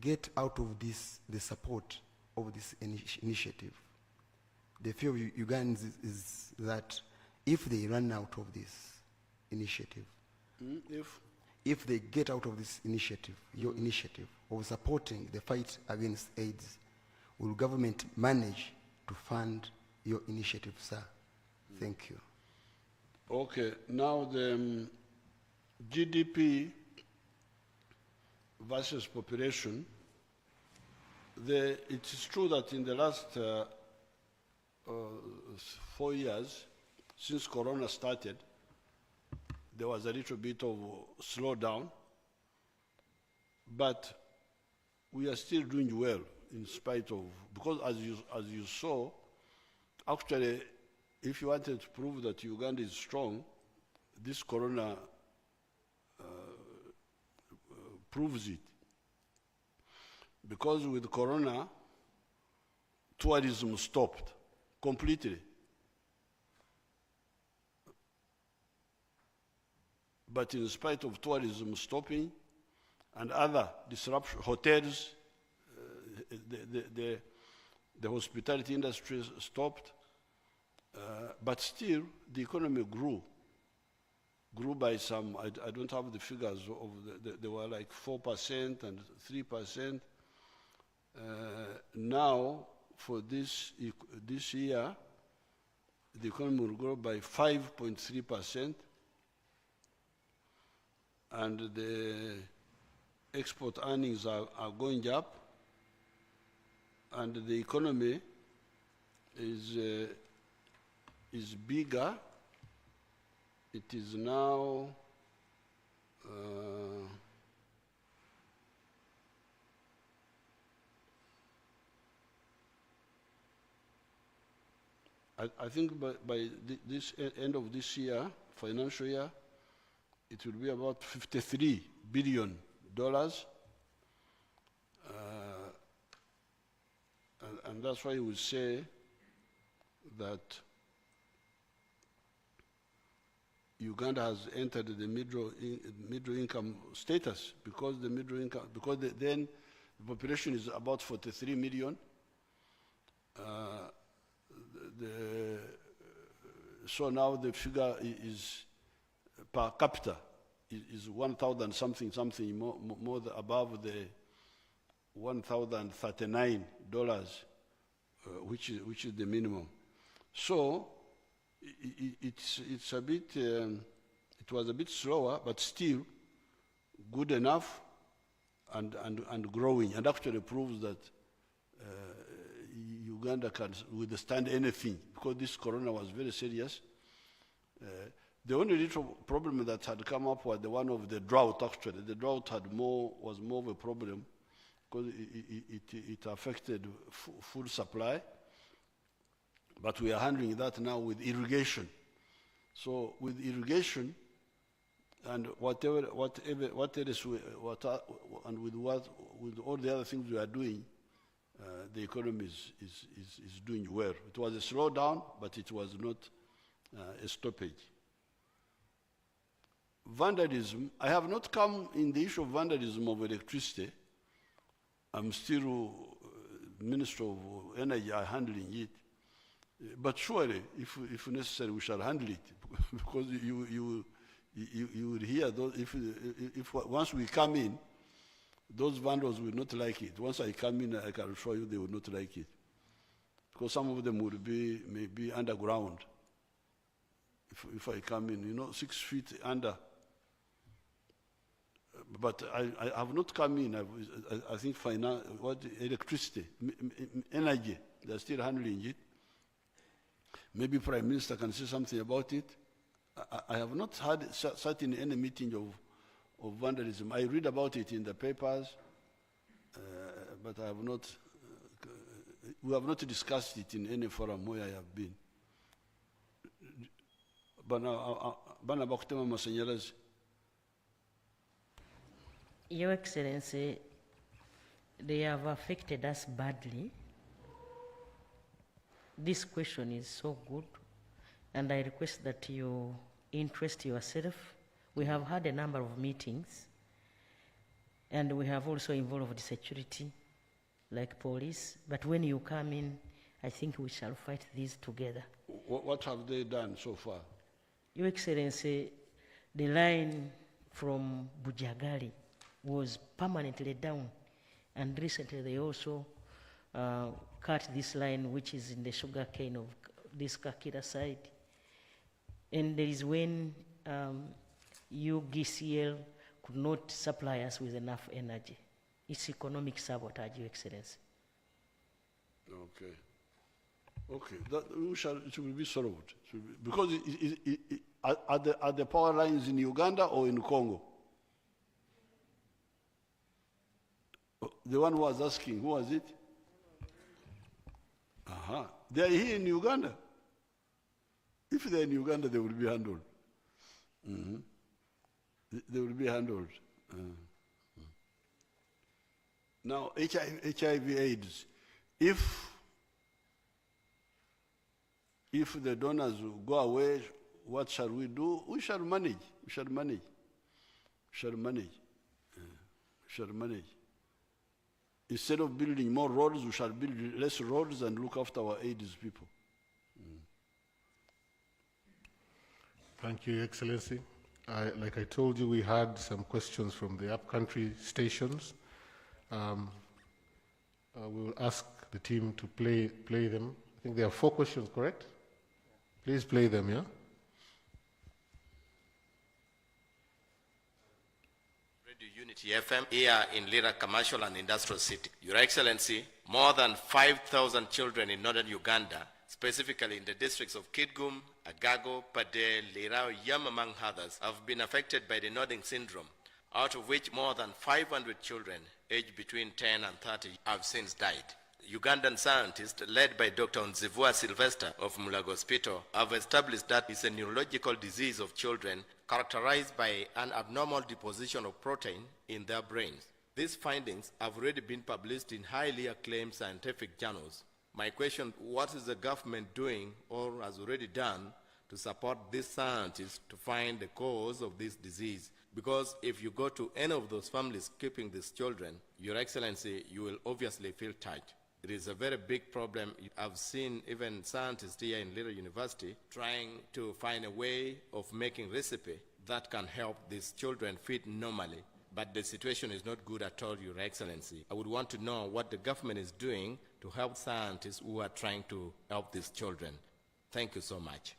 S9: get out of this, the support of this initiative. The fear of Ugandans is that if they run out of this initiative, if they get out of this initiative, your initiative of supporting the fight against AIDS, will government manage to fund your initiative, sir? Thank you.
S1: Okay, now the GDP versus population, it is true that in the last 4 years, since Corona started, there was a little bit of slowdown, but we are still doing well in spite of, because as you saw, actually, if you wanted to prove that Uganda is strong, this Corona proves it. Because with Corona, tourism stopped completely. But in spite of tourism stopping and other disruption, hotels, the hospitality industry stopped, but still the economy grew by some, I don't have the figures of, they were like 4% and 3%. Now, for this year, the economy will grow by 5.3%, and the export earnings are going up, and the economy is bigger. It is now I think by this end of this year, financial year, it will be about $53 billion. And that's why we say that Uganda has entered the middle income status, because the middle income, then the population is about 43 million. The So now the figure is per capita is 1,000 something more above the $1,039, which is the minimum. So it's a bit. It was a bit slower, but still good enough and growing, and actually proves that Uganda can withstand anything, because this corona was very serious. The only little problem that had come up was the one of the drought. Actually, the drought was more of a problem because it affected food supply. But we are handling that now with irrigation. So with irrigation and with all the other things we are doing, the economy is doing well. It was a slowdown, but it was not a stoppage. Vandalism, I have not come in the issue of vandalism of electricity. I'm still Minister of Energy, I'm handling it. But surely, if necessary, we shall handle it, because you will hear those, if once we come in, those vandals will not like it. Once I come in, I can assure you they will not like it, because some of them will be maybe underground. If I come in, 6 feet under. But I have not come in. I think electricity, energy, they're still handling it. Maybe Prime Minister can say something about it. I have not sat in any meeting of vandalism. I read about it in the papers, but I have not. We have not discussed it in any forum where I have been. Bana bakutema masanyalazi.
S10: Your Excellency, they have affected us badly. This question is so good, and I request that you interest yourself. We have had a number of meetings, and we have also involved security, like police. But when you come in, I think we shall fight these together.
S1: What have they done so far?
S10: Your Excellency, the line from Bujagali was permanently down, and recently they also cut this line, which is in the sugar cane of this Kakira side. And there is when UGCL could not supply us with enough energy. It's economic sabotage, Your Excellency.
S1: Okay. Okay, it will be solved. Because are the power lines in Uganda or in Congo? The one who was asking, who was it? They are here in Uganda. If they're in Uganda, they will be handled. They will be handled. Now, HIV/AIDS. If the donors will go away, what shall we do? We shall manage. We shall manage. We shall manage. We shall manage. Instead of building more roads, we shall build less roads and look after our AIDS people.
S2: Thank you, Your Excellency. Like I told you, we had some questions from the upcountry stations. We will ask the team to play them. I think there are 4 questions, correct? Please play them, yeah?
S11: Radio Unity FM here in Lira Commercial and Industrial City. Your Excellency, more than 5,000 children in northern Uganda, specifically in the districts of Kitgum, Agago, Pade, Lirao, Yam, among others, have been affected by the nodding syndrome, out of which more than 500 children aged between 10 and 30 have since died. Ugandan scientists, led by Dr. Nzivua Sylvester of Mulago Hospital, have established that it's a neurological disease of children characterized by an abnormal deposition of protein in their brains. These findings have already been published in highly acclaimed scientific journals. My question, what is the government doing or has already done to support these scientists to find the cause of this disease? Because if you go to any of those families keeping these children, Your Excellency, you will obviously feel touched. It is a very big problem. I've seen even scientists here in Little University trying to find a way of making recipe that can help these children feed normally. But the situation is not good at all, Your Excellency. I would want to know what the government is doing to help scientists who are trying to help these children. Thank you so much.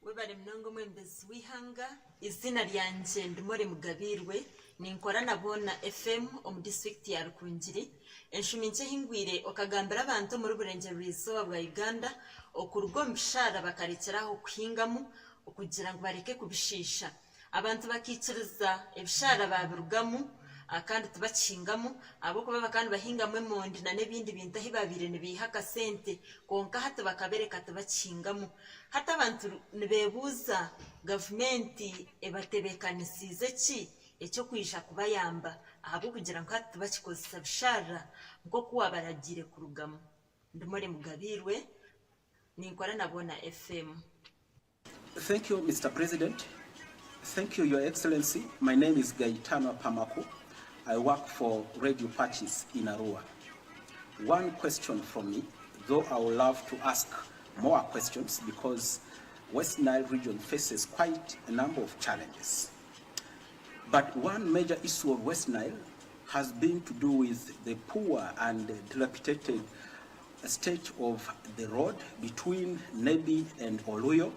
S12: Webale mnongo mwembezi wihanga izina lyanje ndimore mugabirwe ninkora nabona FM omu district ya Rukungiri enshuminche hingwire okagambira abantu muri burengero bw'izuba bwa Uganda okurugo mshara bakarekeraho kuhingamu okugira ngo bareke kubishisha abantu bakiciriza ebishara babirugamu akandi tubakingamu abo kuba bakandi bahingamwe mondi na nebindi bintu ahibabire nibihaka sente konka hata bakabereka tubakingamu hata abantu nibebuza gavumenti ebatebekanisize ki ekyo kwisha kubayamba abo kugira ngo hata tubakikozesa bishara nko kuwa baragire kurugamu ndimore mugabirwe ninkora nabona FM.
S13: Thank you, Mr. President. Thank you, Your Excellency. My name is Gaetano Pamaku. I work for Radio Patches in Arua. One question from me, though I would love to ask more questions because West Nile region faces quite a number of challenges. But one major issue of West Nile has been to do with the poor and dilapidated state of the road between Nebi and Oluyo,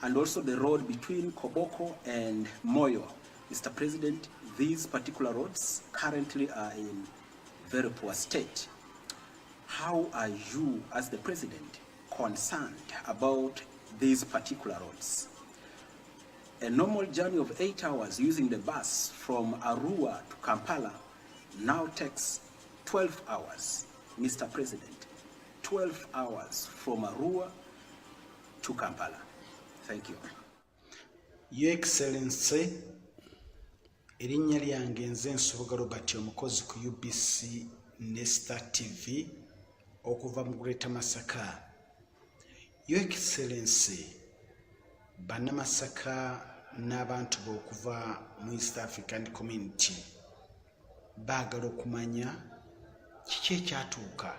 S13: and also the road between Koboko and Moyo. Mr. President, these particular roads currently are in very poor state. How are you, as the President, concerned about these particular roads? A normal journey of 8 hours using the bus from Arua to Kampala now takes 12 hours, Mr. President. 12 hours from Arua to Kampala. Thank you.
S14: Your Excellency, erinnya lyange nze Nsubuga Robert omukozi ku UBC Nesta TV okuva mu Greater Masaka. Your Excellency, Bannamasaka n'abantu b'okuva mu East African Community baagala okumanya kiki ekyatuuka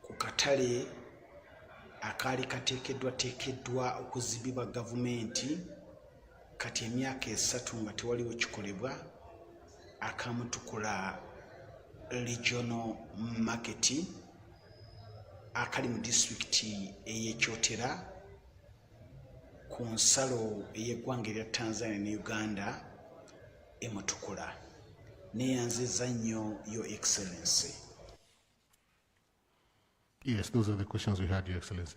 S14: ku katale akaali kateekeddwa okuzibibwa gavumenti kati emyaka 3 nga tewaliwo kikolebwa akamutukula regional market akali mu district ey'Ekyotera ku nsalo ey'eggwanga erya Tanzania ne Uganda emutukula neyanziza nnyo Your Excellency.
S2: Yes, those are the questions we had, Your Excellency.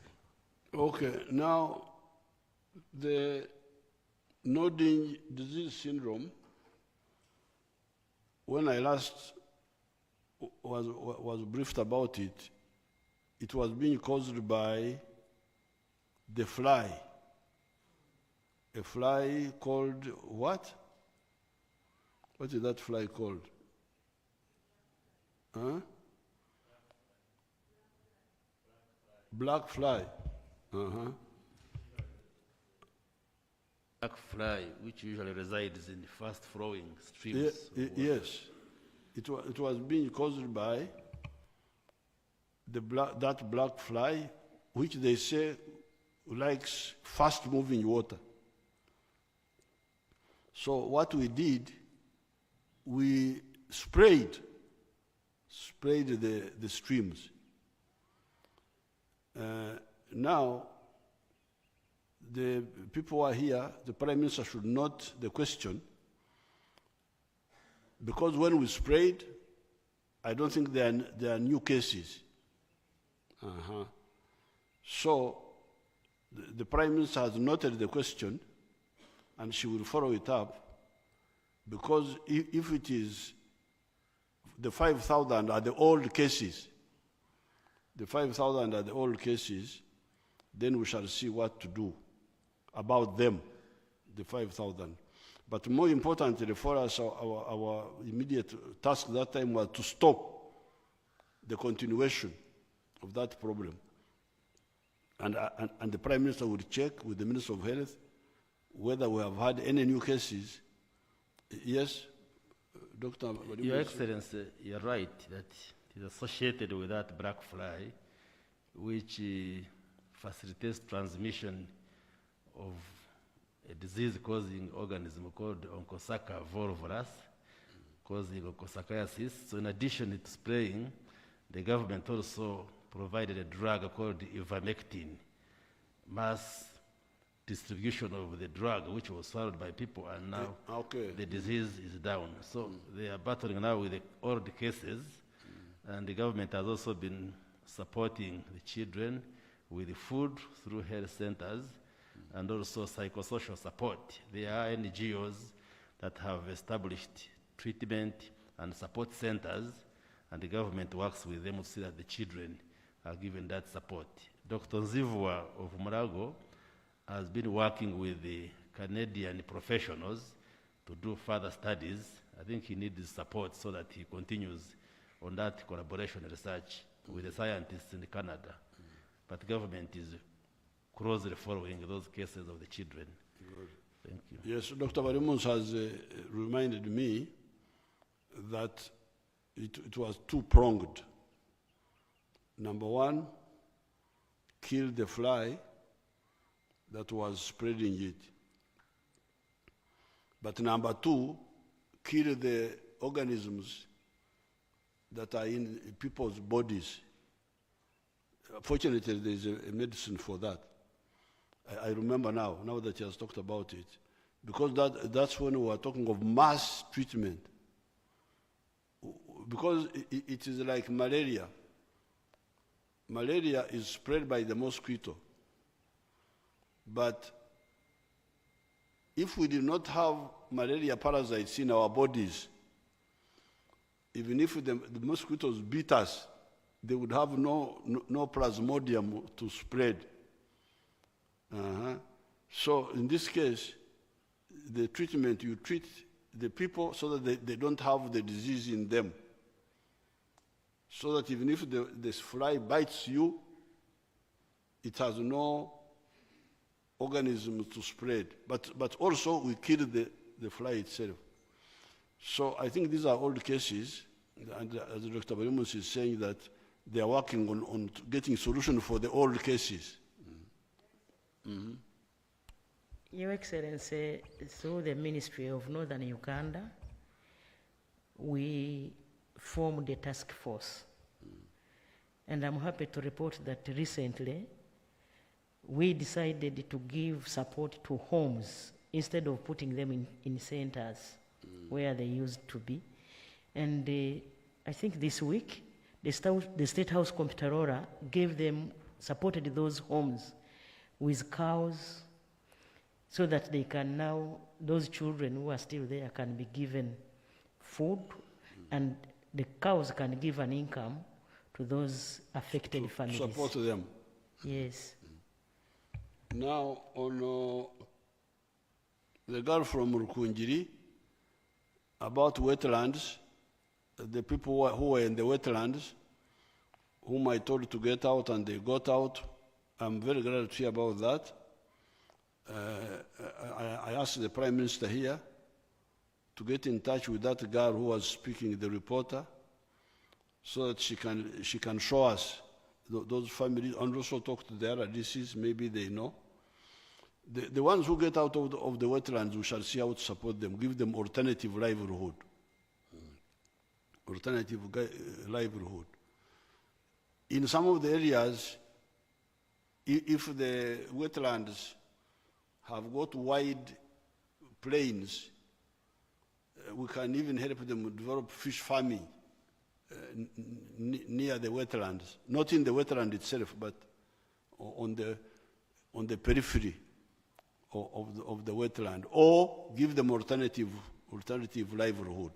S1: Okay, now the nodding disease syndrome, when I last was briefed about it, it was being caused by the fly. A fly called what? What is that fly called? Huh? Black fly. Uh-huh.
S15: Black fly, which usually resides in fast flowing streams.
S1: Yes. It was being caused by that black fly, which they say likes fast moving water. So what we did, we sprayed the streams. Now, the people who are here, the Prime Minister should note the question, because when we sprayed, I don't think there are new cases. So, the Prime Minister has noted the question, and she will follow it up, because if it is the 5,000 are the old cases, the 5,000 are the old cases, then we shall see what to do about them, the 5,000. But more importantly for us, our immediate task that time was to stop the continuation of that problem. And the Prime Minister would check with the Minister of Health whether we have had any new cases. Yes, Dr.
S15: Your Excellency, you're right that it is associated with that black fly, which facilitates transmission of a disease-causing organism called Onchocerca volvulus, causing onchocerciasis. So in addition to spraying, the government also provided a drug called ivermectin, mass distribution of the drug, which was swallowed by people, and now the disease is down. So they are battling now with the old cases, and the government has also been supporting the children with food through health centers and also psychosocial support. There are NGOs that have established treatment and support centers, and the government works with them to see that the children are given that support. Dr. Nzivwa of Murago has been working with the Canadian professionals to do further studies. I think he needs support so that he continues on that collaboration research with the scientists in Canada. But the government is closely following those cases of the children.
S1: Good.
S15: Thank you.
S1: Yes, Dr. Varimus has reminded me that it was two-pronged. Number one, kill the fly that was spreading it. But number two, kill the organisms that are in people's bodies. Fortunately, there is a medicine for that. I remember now that he has talked about it, because that's when we are talking of mass treatment. Because it is like malaria. Malaria is spread by the mosquito. But if we did not have malaria parasites in our bodies, even if the mosquitoes beat us, they would have no plasmodium to spread. So in this case, the treatment, you treat the people so that they don't have the disease in them. So that even if this fly bites you, it has no organism to spread. But also we kill the fly itself. So I think these are old cases, and as Dr. Varimus is saying that they are working on getting solution for the old cases.
S10: Your Excellency, through the Ministry of Northern Uganda, we formed a task force. And I'm happy to report that recently we decided to give support to homes instead of putting them in centers where they used to be. And I think this week, the State House Comptroller supported those homes with cows so that they can now, those children who are still there can be given food, and the cows can give an income to those affected families.
S1: Support them.
S10: Yes.
S1: Now, on the girl from Rukunjiri, about wetlands, the people who were in the wetlands, whom I told to get out and they got out, I'm very glad to hear about that. I asked the Prime Minister here to get in touch with that girl who was speaking, the reporter, so that she can show us those families, and also talk to the RDCs, maybe they know. The ones who get out of the wetlands, we shall see how to support them, give them alternative livelihood. Alternative livelihood. In some of the areas, if the wetlands have got wide plains, we can even help them develop fish farming near the wetlands, not in the wetland itself, but on the periphery of the wetland, or give them alternative livelihood.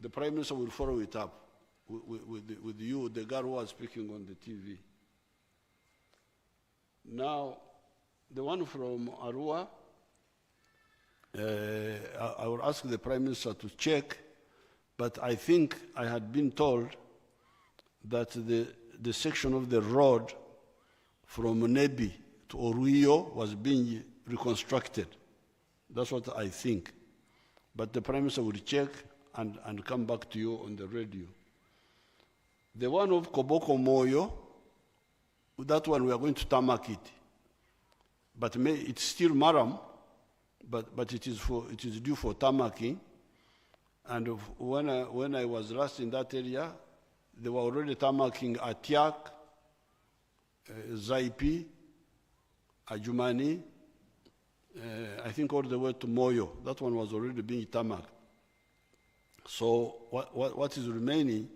S1: The Prime Minister will follow it up with you, the girl who was speaking on the TV. Now, the one from Arua, I will ask the Prime Minister to check, but I think I had been told that the section of the road from Nebi to Oruio was being reconstructed. That's what I think. but the Prime Minister will check and come back to you on the radio. The one of Koboko Moyo, that one we are going to tarmac it. But it's still Maram, but it is due for tarmacking. And when I was last in that area, they were already tarmacking Atiak, Zaipi, Ajumani, I think all the way to Moyo. That one was already being tarmacked. So what is remaining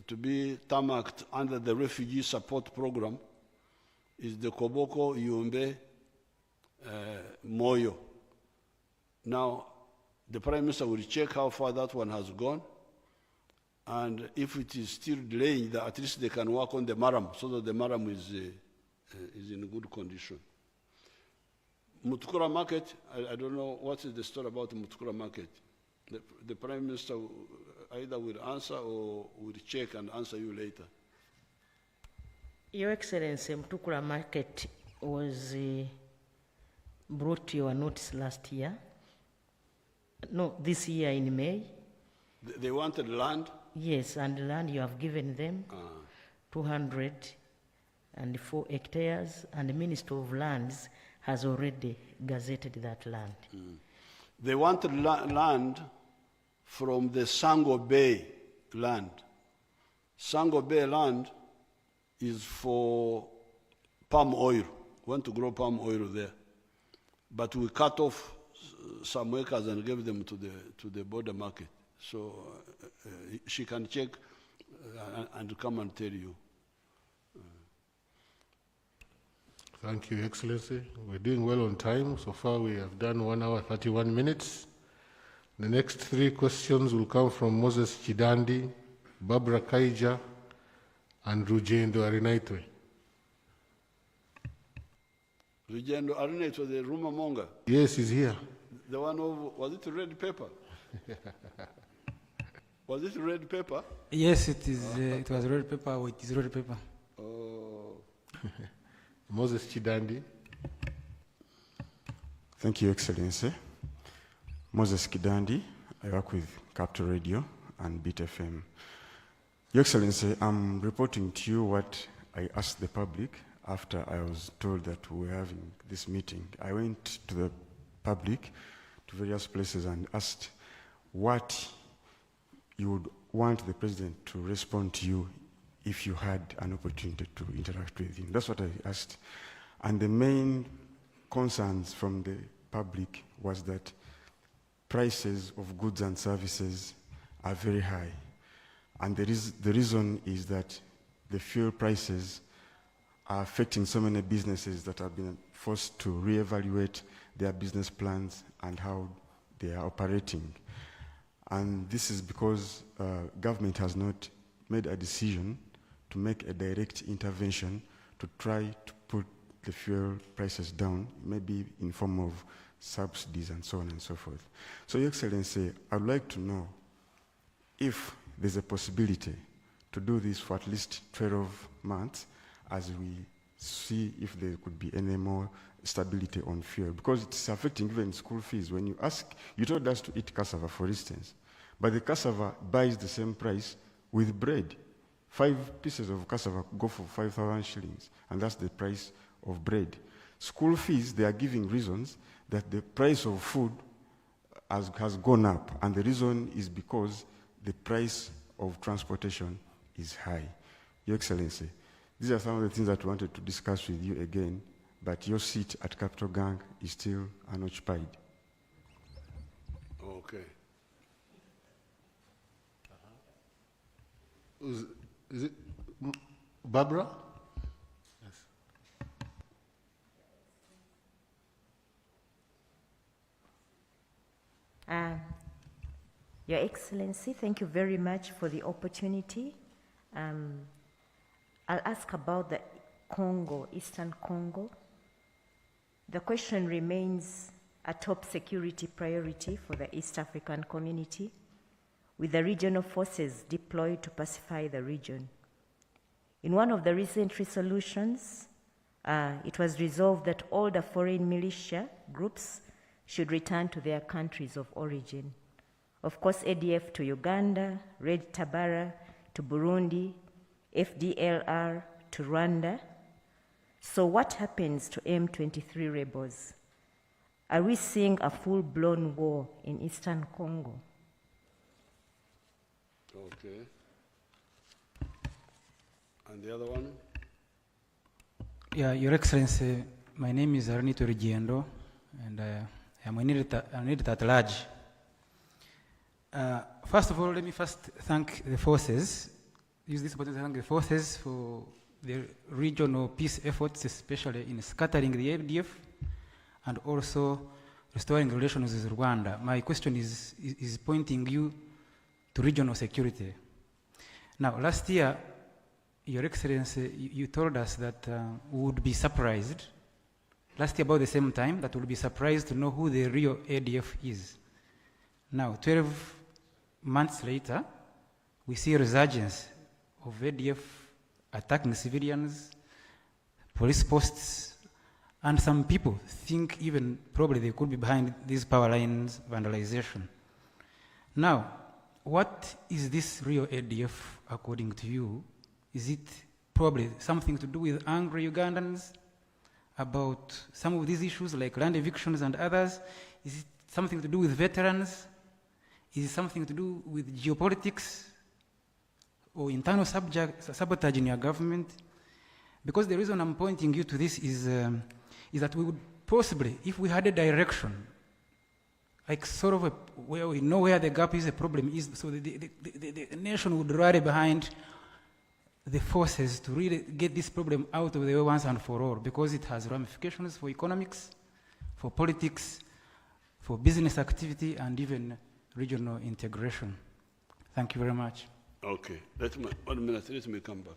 S1: to be tarmacked under the refugee support program is the Koboko, Yumbe, Moyo. Now, the Prime Minister will check how far that one has gone, and if it is still delaying, at least they can work on the Maram, so that the Maram is in good condition. Mutukura Market, I don't know what is the story about the Mutukura Market. The Prime Minister either will answer or will check and answer you later.
S10: Your Excellency, Mutukura Market was brought to your notice last year. No, this year in May.
S1: They wanted land?
S10: Yes, and land you have given them, 204 hectares, and the Minister of Lands has already gazetted that land.
S1: They wanted land from the Sango Bay land. Sango Bay land is for palm oil. We want to grow palm oil there. But we cut off some acres and gave them to the border market. So she can check and come and tell you.
S2: Thank you, Excellency. We're doing well on time. So far, we have done 1 hour, 31 minutes. The next 3 questions will come from Moses Chidandi, Barbara Kaija, and Rugendo Arinaitwe.
S1: Rugendo Arinaitwe, the rumor monger?
S2: Yes, he's here.
S1: The one of, was it red paper? Was it red paper?
S16: Yes, it is. It was red paper, or it is red paper.
S1: Oh.
S2: Moses Chidandi.
S17: Thank you, Excellency. Moses Kidandi. I work with Capital Radio and Beat FM. Your Excellency, I'm reporting to you what I asked the public after I was told that we were having this meeting. I went to the public, to various places, and asked what you would want the President to respond to you if you had an opportunity to interact with him. That's what I asked. And the main concerns from the public was that prices of goods and services are very high. And the reason is that the fuel prices are affecting so many businesses that have been forced to reevaluate their business plans and how they are operating. And this is because government has not made a decision to make a direct intervention to try to put the fuel prices down, maybe in form of subsidies and so on and so forth. So, Your Excellency, I'd like to know if there's a possibility to do this for at least 12 months as we see if there could be any more stability on fuel, because it's affecting even school fees. When you ask, you told us to eat cassava, for instance, but the cassava buys the same price with bread. 5 pieces of cassava go for 5,000 shillings, and that's the price of bread. School fees, they are giving reasons that the price of food has gone up, and the reason is because the price of transportation is high. Your Excellency, these are some of the things that we wanted to discuss with you again, but your seat at Capital Gang is still unoccupied.
S1: Okay.
S2: Is it Barbara? Yes.
S18: Your Excellency, thank you very much for the opportunity. I'll ask about the Congo, Eastern Congo. The question remains a top security priority for the East African community, with the regional forces deployed to pacify the region. In one of the recent resolutions, it was resolved that all the foreign militia groups should return to their countries of origin. Of course, ADF to Uganda, Red Tabara to Burundi, FDLR to Rwanda. So what happens to M23 rebels? Are we seeing a full-blown war in Eastern Congo?
S1: Okay. And the other one?
S16: Yeah, Your Excellency, my name is Arnito Rigiendo, and I am an editor at large. First of all, let me first thank the forces, use this opportunity to thank the forces for the regional peace efforts, especially in scattering the ADF and also restoring relations with Rwanda. My question is pointing you to regional security. Now, last year, Your Excellency, you told us that we would be surprised, last year about the same time, that we would be surprised to know who the real ADF is. Now, 12 months later, we see a resurgence of ADF attacking civilians, police posts, and some people think even probably they could be behind these power lines vandalization. Now, what is this real ADF according to you? Is it probably something to do with angry Ugandans about some of these issues like land evictions and others? Is it something to do with veterans? Is it something to do with geopolitics or internal sabotage in your government? Because the reason I'm pointing you to this is that we would possibly, if we had a direction, like sort of where we know where the gap is, the problem is, so the nation would rally behind the forces to really get this problem out of the way once and for all, because it has ramifications for economics, for politics, for business activity, and even regional integration. Thank you very much.
S1: Okay, 1 minute, let me come back.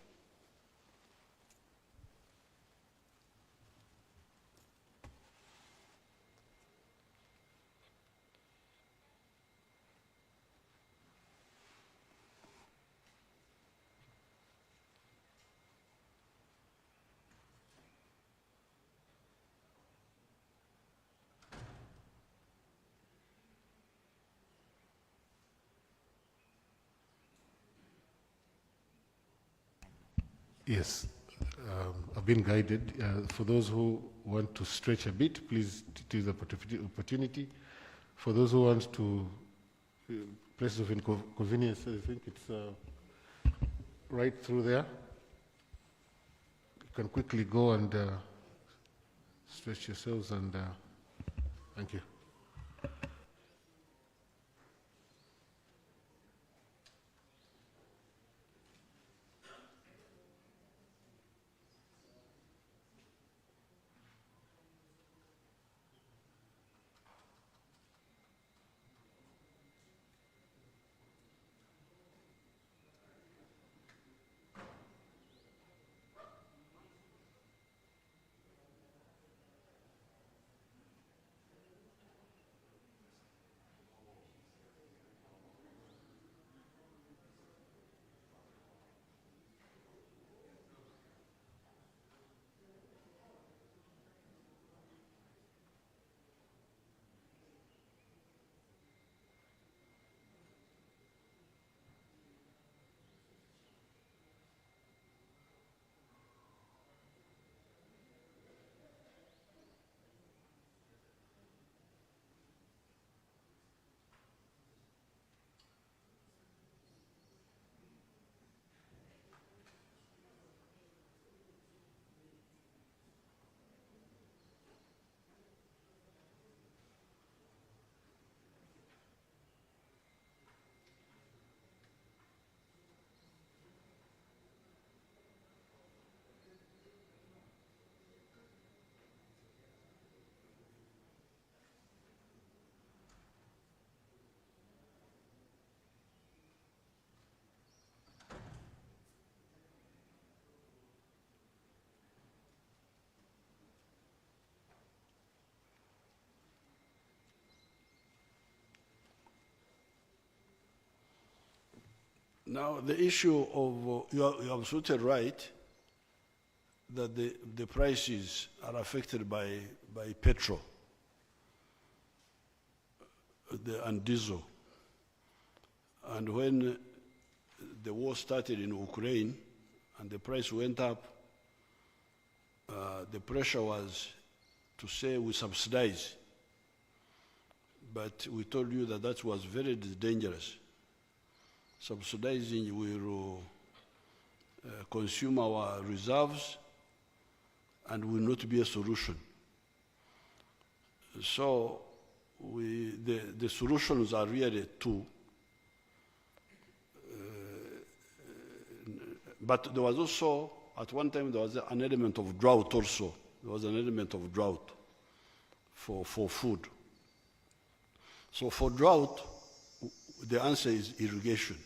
S2: Yes, I've been guided. For those who want to stretch a bit, please take the opportunity. For those who want to places of inconvenience, I think it's right through there. You can quickly go and stretch yourselves, and thank you. Now, the issue of, you're absolutely right, that the prices are affected by petrol.
S1: and diesel. And when the war started in Ukraine and the price went up, the pressure was to say we subsidize. But we told you that that was very dangerous. Subsidizing will consume our reserves and will not be a solution. So the solutions are really two. But there was also, at one time, there was an element of drought also. There was an element of drought for food. So for drought, the answer is irrigation.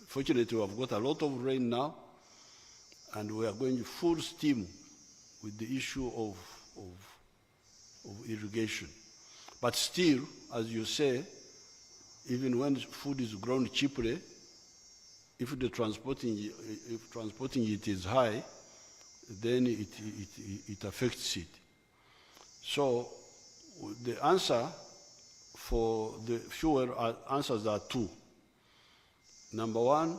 S1: Fortunately, we have got a lot of rain now, and we are going full steam with the issue of irrigation. But still, as you say, even when food is grown cheaply, if transporting it is high, then it affects it. So the answer for the fuel answers are two. Number one,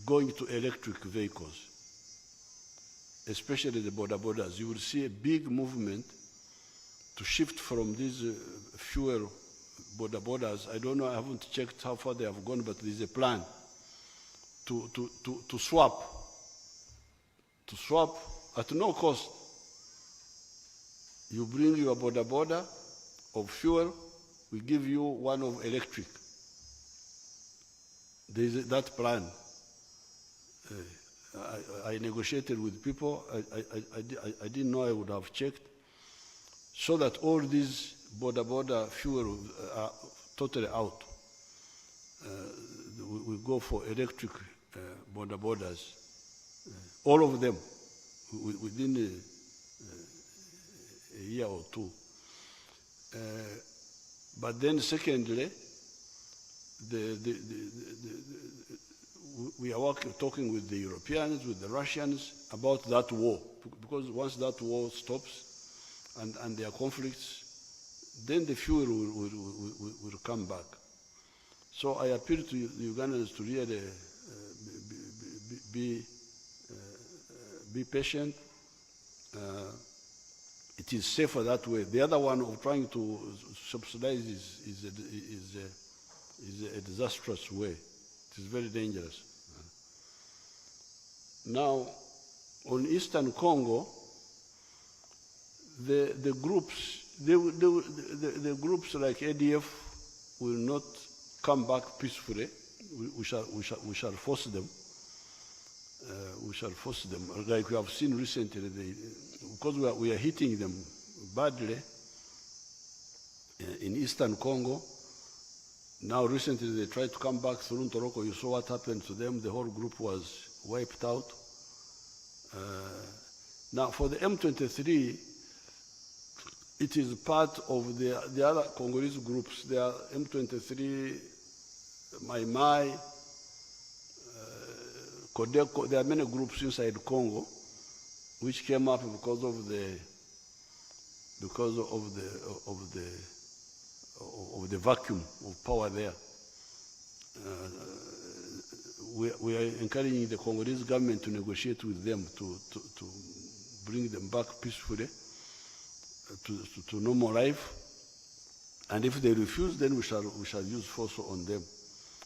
S1: going to electric vehicles, especially the border borders. You will see a big movement to shift from these fuel border borders. I don't know, I haven't checked how far they have gone, but there's a plan to swap at no cost. You bring your border of fuel, we give you one of electric. There is that plan. I negotiated with people. I didn't know I would have checked, so that all these border fuel are totally out. We go for electric borders, all of them, within a year or two. But then secondly, we are talking with the Europeans, with the Russians about that war, because once that war stops and there are conflicts, then the fuel will come back. So I appeal to the Ugandans to really be patient. It is safer that way. The other one of trying to subsidize is a disastrous way. It is very dangerous. Now, on Eastern Congo, the groups like ADF will not come back peacefully. We shall force them. We shall force them, like we have seen recently. Because we are hitting them badly in Eastern Congo. Now recently they tried to come back through Ntoroko. You saw what happened to them. The whole group was wiped out. Now for the M23, it is part of the other Congolese groups. There are M23, Mai Mai, Kodeko. There are many groups inside Congo which came up because of the vacuum of power there. We are encouraging the Congolese government to negotiate with them to bring them back peacefully to normal life. And if they refuse, then we shall use force on them.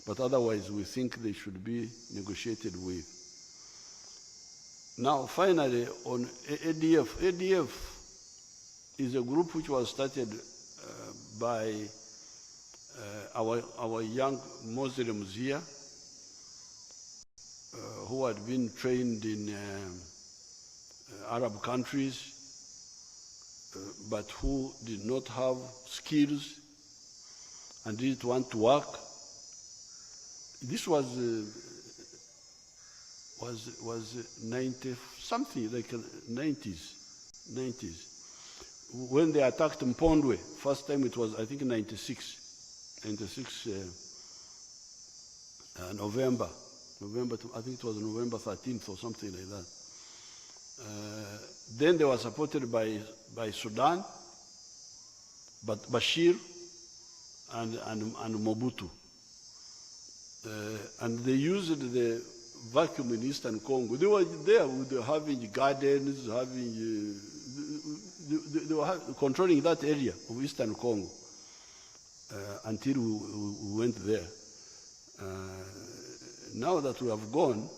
S1: But otherwise, we think they should be negotiated with. Now, finally, on ADF. ADF is a group which was started by our young Muslims here, who had been trained in Arab countries, but who did not have skills and didn't want to work. This was 90 something, like 90s. When they attacked Mpondwe, first time it was, I think, 96 November, I think it was November 13th or something like that. Then they were supported by Sudan, but Bashir and Mobutu. And they used the vacuum in Eastern Congo. They were there having gardens, they were controlling that area of Eastern Congo until we went there. Now that we have gone,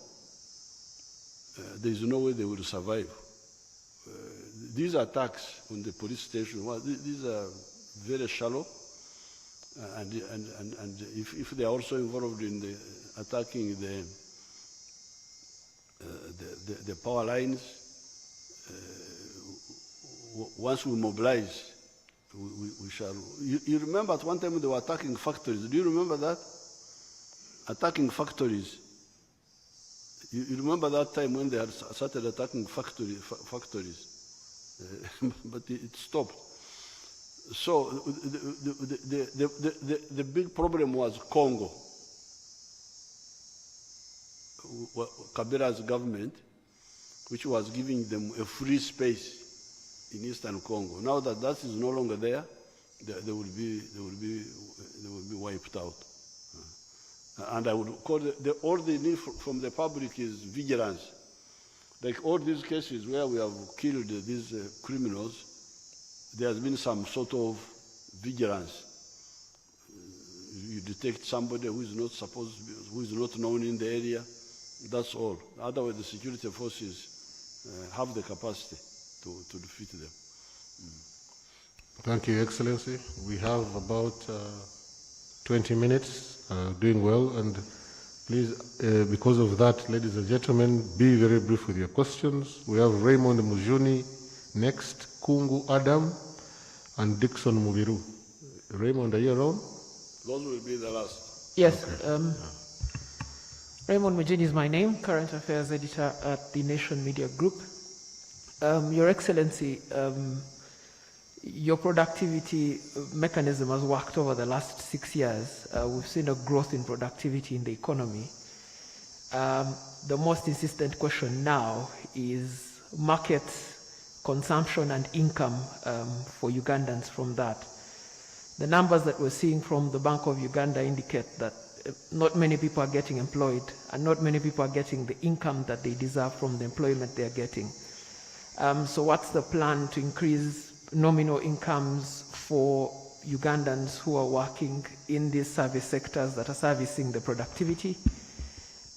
S1: there is no way they will survive. These attacks on the police station, well, these are very shallow, and if they are also involved in the attacking the power lines, once we mobilize, we shall. You remember at one time they were attacking factories. Do you remember that? Attacking factories. You remember that time when they had started attacking factories, but it stopped. So the big problem was Congo. Kabila's government, which was giving them a free space in Eastern Congo. Now that that is no longer there, they will be wiped out. And I would call all they need from the public is vigilance. Like all these cases where we have killed these criminals, there has been some sort of vigilance. You detect somebody who is not supposed, who is not known in the area, that's all. Otherwise, the security forces have the capacity to defeat them.
S2: Thank you, Excellency. We have about 20 minutes, doing well, and please, because of that, ladies and gentlemen, be very brief with your questions. We have Raymond Mujuni next, Kungu Adam, and Dixon Mubiru. Raymond, are you around?
S1: Those will be the last.
S19: Yes. Okay. Raymond Mujini is my name, Current Affairs Editor at the Nation Media Group. Your Excellency, your productivity mechanism has worked over the last 6 years. We've seen a growth in productivity in the economy. The most insistent question now is market consumption and income for Ugandans from that. The numbers that we're seeing from the Bank of Uganda indicate that not many people are getting employed and not many people are getting the income that they deserve from the employment they're getting. So what's the plan to increase nominal incomes for Ugandans who are working in these service sectors that are servicing the productivity?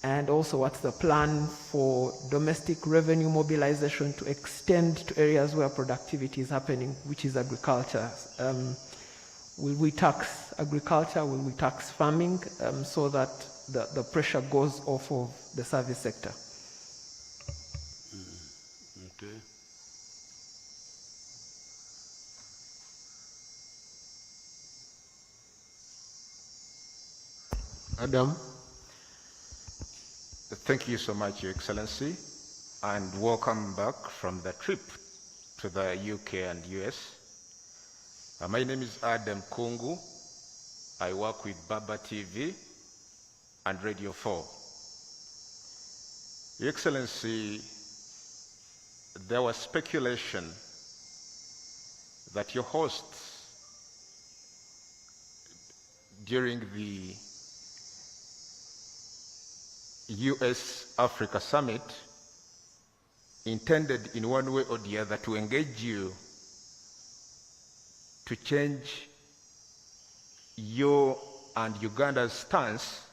S19: And also, what's the plan for domestic revenue mobilization to extend to areas where productivity is happening, which is agriculture? Will we tax agriculture? Will we tax farming so that the pressure goes off of the service sector?
S1: Okay.
S2: Adam.
S20: Thank you so much, Your Excellency, and welcome back from the trip to the UK and US. My name is Adam Kungu. I work with Baba TV and Radio 4. Your Excellency, there was speculation that your hosts during the US-Africa Summit intended in one way or the other to engage you to change your and Uganda's stance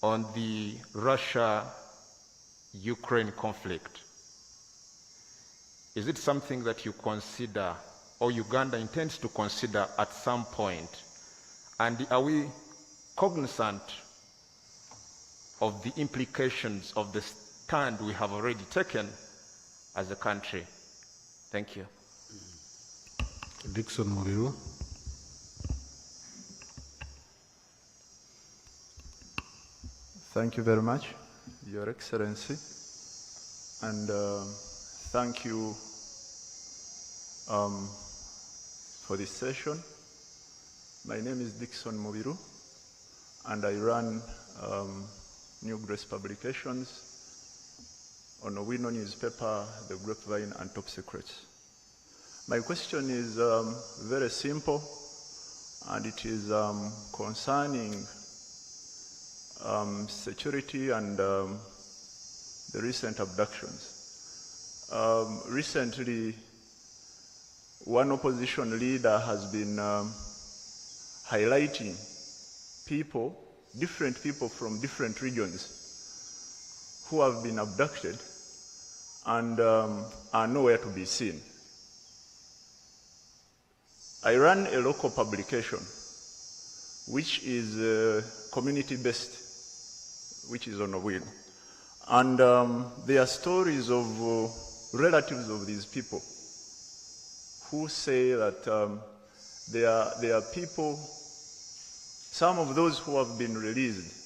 S20: on the Russia-Ukraine conflict. Is it something that you consider or Uganda intends to consider at some point? And are we cognizant of the implications of the stand we have already taken as a country? Thank you.
S2: Dixon Mubiru.
S21: Thank you very much, Your Excellency, and thank you for this session. My name is Dixon Mubiru, and I run New Grace Publications, on Owino newspaper, The Grapevine, and Top Secrets. My question is very simple, and it is concerning security and the recent abductions. Recently, one opposition leader has been highlighting people, different people from different regions who have been abducted and are nowhere to be seen. I run a local publication which is community-based, which is on a wheel. And there are stories of relatives of these people who say that there are people, some of those who have been released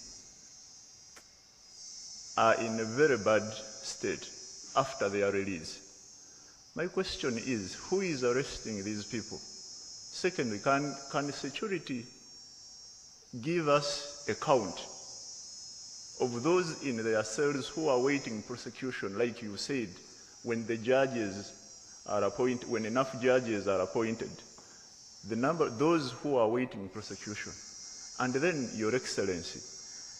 S21: are in a very bad state after their release. My question is, who is arresting these people? Secondly, can security give us a count of those in their cells who are waiting prosecution, like you said, when the judges are appointed, when enough judges are appointed, the number, those who are waiting prosecution. And then, Your Excellency,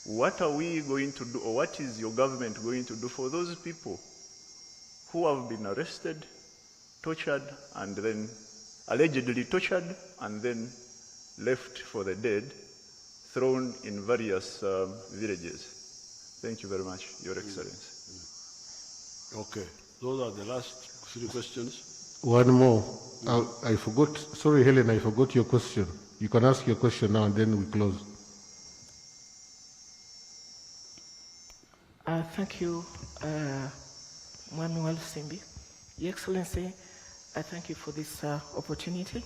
S21: what are we going to do, or what is your government going to do for those people who have been arrested, tortured, and then allegedly tortured, and then left for the dead, thrown in various villages? Thank you very much, Your Excellency.
S1: Okay, those are the last 3 questions.
S2: One more. I forgot. Sorry, Helen, I forgot your question. You can ask your question now and then we close.
S19: Thank you, Manuel Simbi. Your Excellency, I thank you for this opportunity.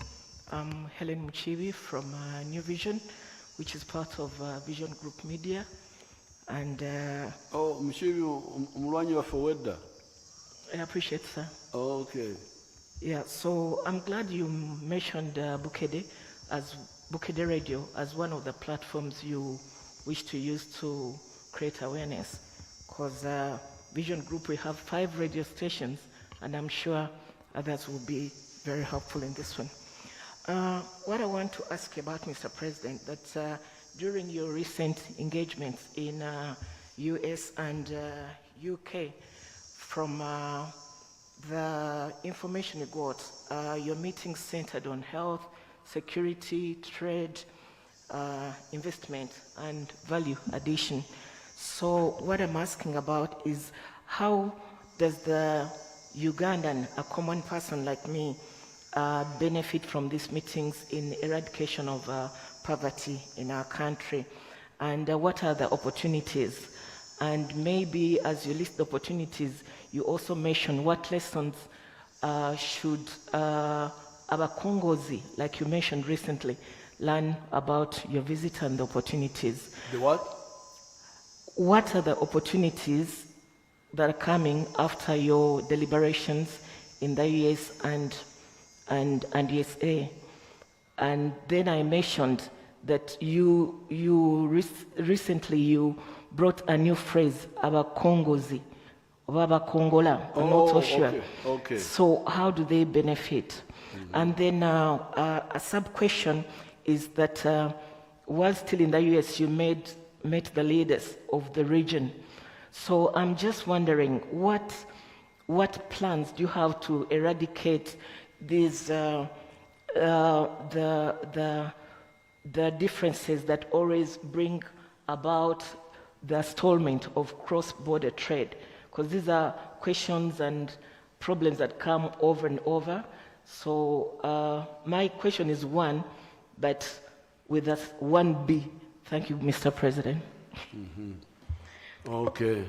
S19: I'm Helen Muchibi from New Vision, which is part of Vision Group Media. And
S1: oh, Muchibi, umulwanyi wa Foweda.
S19: I appreciate, sir.
S1: Oh, okay.
S19: Yeah, so I'm glad you mentioned Bukede Radio as one of the platforms you wish to use to create awareness. Because Vision Group, we have 5 radio stations, and I'm sure others will be very helpful in this one. What I want to ask about, Mr. President, that during your recent engagements in US and UK, from the information you got, your meetings centered on health, security, trade, investment, and value addition. So what I'm asking about is, how does the Ugandan, a common person like me, benefit from these meetings in eradication of poverty in our country? And what are the opportunities? And maybe as you list the opportunities, you also mention what lessons should Abakongozi, like you mentioned recently, learn about your visit and the opportunities.
S1: The what?
S19: What are the opportunities that are coming after your deliberations in the US and USA? And then I mentioned that recently you brought a new phrase, Abakongozi, or Abakongola. I'm not so sure.
S1: Okay.
S19: So how do they benefit? And then a sub-question is that while still in the US, you met the leaders of the region. So I'm just wondering, what plans do you have to eradicate these the differences that always bring about the stallment of cross-border trade? Because these are questions and problems that come over and over. So my question is one, but with a 1B. Thank you, Mr. President.
S1: Okay.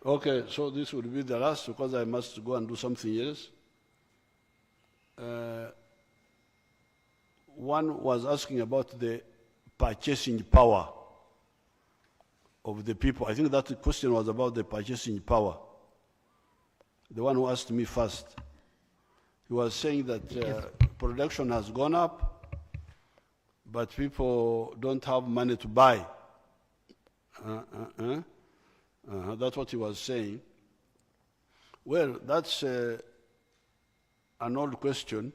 S1: Okay, so this would be the last because I must go and do something else. One was asking about the purchasing power of the people. I think that the question was about the purchasing power. The one who asked me first. He was saying that production has gone up, but people don't have money to buy. That's what he was saying. Well, that's an old question.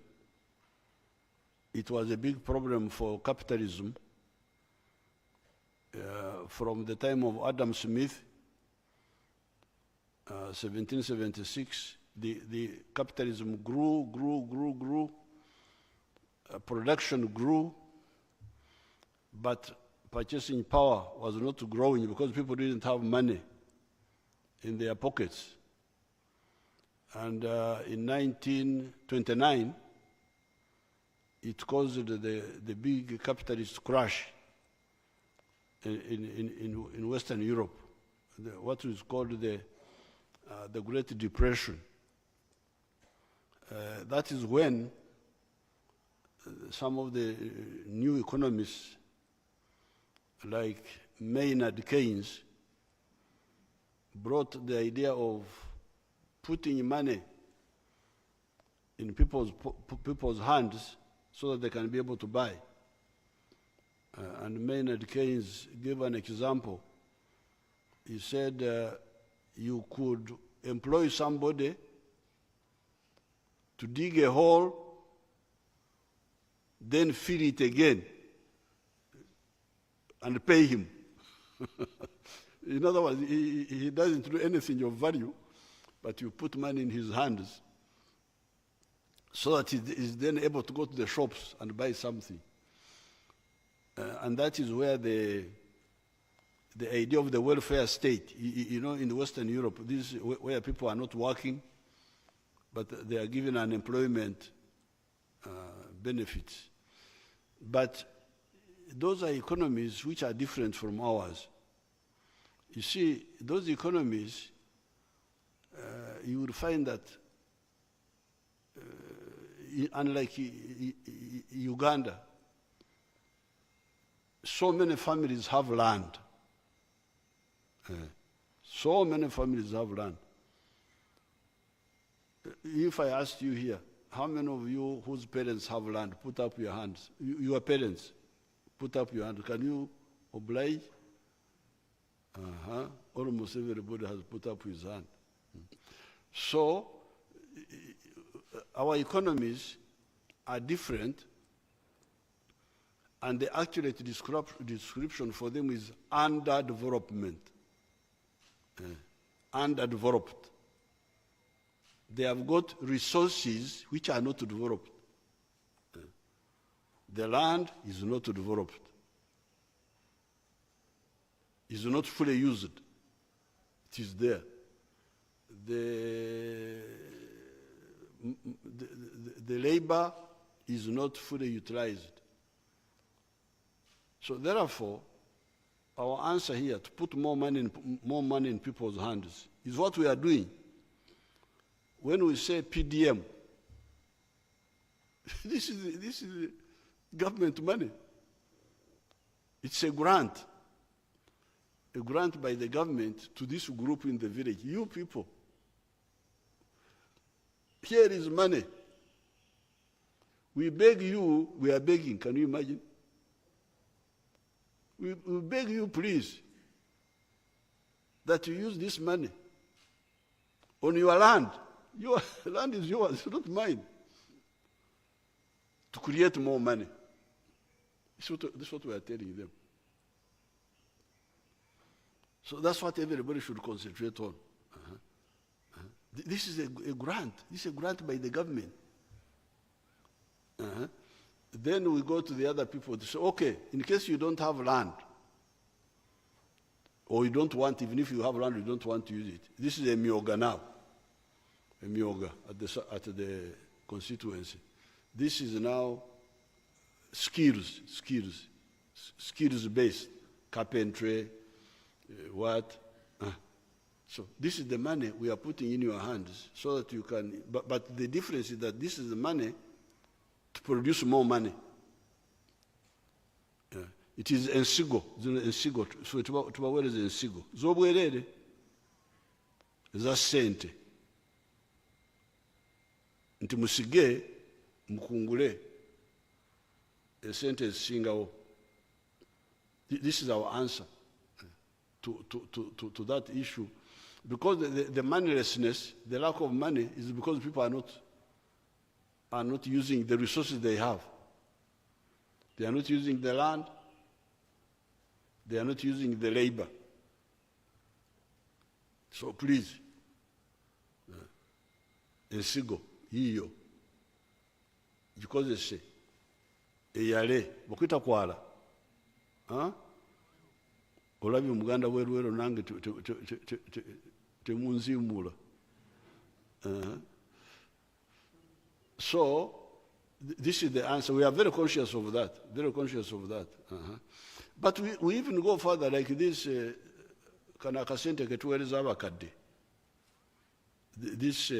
S1: it was a big problem for capitalism from the time of Adam Smith, 1776. The capitalism grew, production grew, but purchasing power was not growing because people didn't have money in their pockets. And in 1929, it caused the big capitalist crash in Western Europe, what is called the Great Depression. That is when some of the new economists, like Maynard Keynes, brought the idea of putting money in people's hands so that they can be able to buy. And Maynard Keynes gave an example. He said you could employ somebody to dig a hole, then fill it again, and pay him. In other words, he doesn't do anything of value, but you put money in his hands so that he is then able to go to the shops and buy something. And that is where the idea of the welfare state, you know, in Western Europe, this is where people are not working, but they are given unemployment benefits. But those are economies which are different from ours. You see, those economies, you will find that, unlike Uganda, so many families have land. So many families have land. If I asked you here, how many of you whose parents have land, put up your hands. Your parents, put up your hand. Can you oblige? Almost everybody has put up his hand. So, our economies are different, and the accurate description for them is underdevelopment. Underdeveloped. They have got resources which are not developed. The land is not developed. Is not fully used. It is there. The labor is not fully utilized. So therefore, our answer here to put more money in people's hands is what we are doing. When we say PDM, this is government money. It's a grant by the government to this group in the village. You people, here is money. We beg you, we are begging, can you imagine? We beg you, please, that you use this money on your land. Your land is yours, it's not mine. To create more money. This is what we are telling them. So that's what everybody should concentrate on. This is a grant. This is a grant by the government. Then we go to the other people to say, okay, in case you don't have land, or you don't want, even if you have land, you don't want to use it. This is a myoga now. A myoga at the constituency. This is now skills-based, carpentry, So this is the money we are putting in your hands so that you can, but the difference is that this is the money to produce more money. It is ensigo, so tubaweereza ensigo z'obwereere eza ssente nti musige mukungule esente ezisingawo. This is our answer to that issue, because the moneylessness, the lack of money, is because people are not using the resources they have. They are not using the land. They are not using the labor. So please, ensigo yiyo gikozese eyale bokita kwala olabye omuganda werwero nange temunzimula. So this is the answer. We are very conscious of that, very conscious of that. But we even go further, like this kana kasente ketuwereza abakadde, this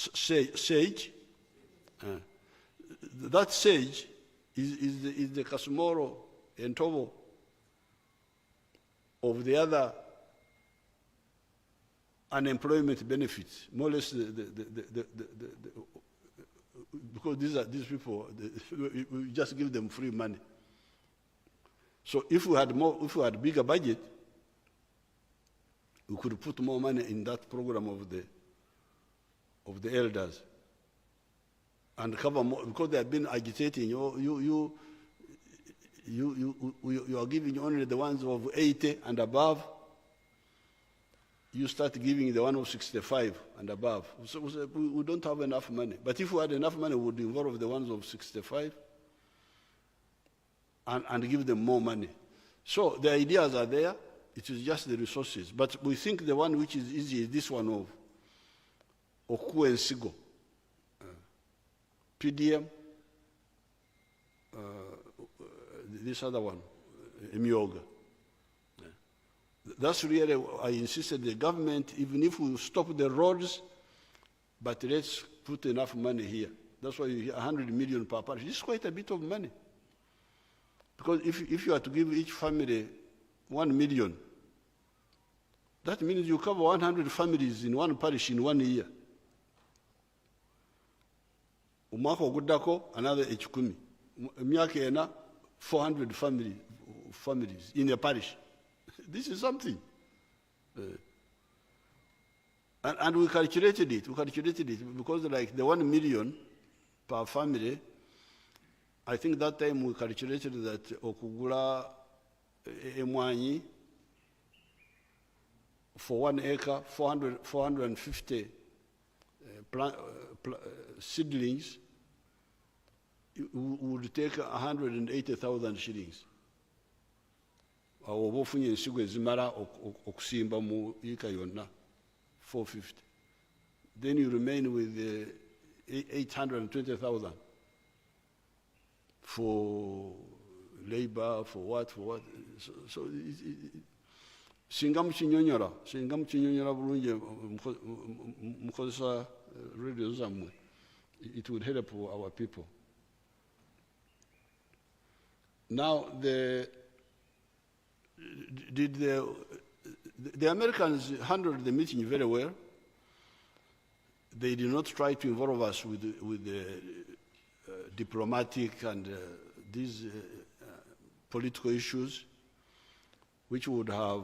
S1: sage, that sage is the Kasumoro and Tobo of the other unemployment benefits, more or less because these people, we just give them free money. So if we had bigger budget, we could put more money in that program of the elders and cover more, because they have been agitating. You are giving only the ones of 80 and above. You start giving the one of 65 and above. So we don't have enough money. But if we had enough money, we would involve the ones of 65 and give them more money. So the ideas are there. It is just the resources. But we think the one which is easy is this one of Oku and Sigo, PDM, this other one, Emioga. That's really, I insisted the government, even if we stop the roads, but let's put enough money here. That's why you hear 100 million per parish. This is quite a bit of money. Because if you are to give each family 1 million, that means you cover 100 families in one parish in 1 year. Umwaka ogudako another 10. Myaka ena 400 families in a parish. This is something. And we calculated it. We calculated it because like the 1 million per family, I think that time we calculated that okugula emwanyi for 1 acre, 450 seedlings, would take 180,000 shillings. Oba ofunye ensigo ezimala okusimba mu ika yonna 450. Then you remain with 820,000 for labor, for what. So singa mukinyonyola bulungi mukozesa radio zammwe, it would help our people. Now the Americans handled the meeting very well. They did not try to involve us with the diplomatic and these political issues, which would have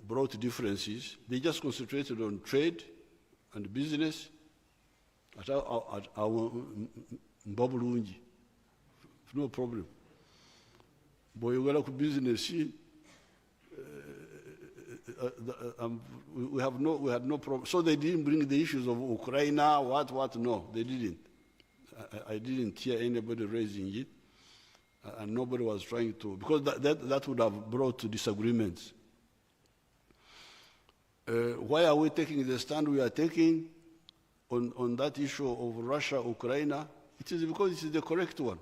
S1: brought differences. They just concentrated on trade and business. No problem. Boyogala ku business. We had no problem. So they didn't bring the issues of Ukraine, what, no, they didn't. I didn't hear anybody raising it, and nobody was trying to, because that would have brought to disagreements. Why are we taking the stand we are taking on that issue of Russia, Ukraine? It is because it is the correct one.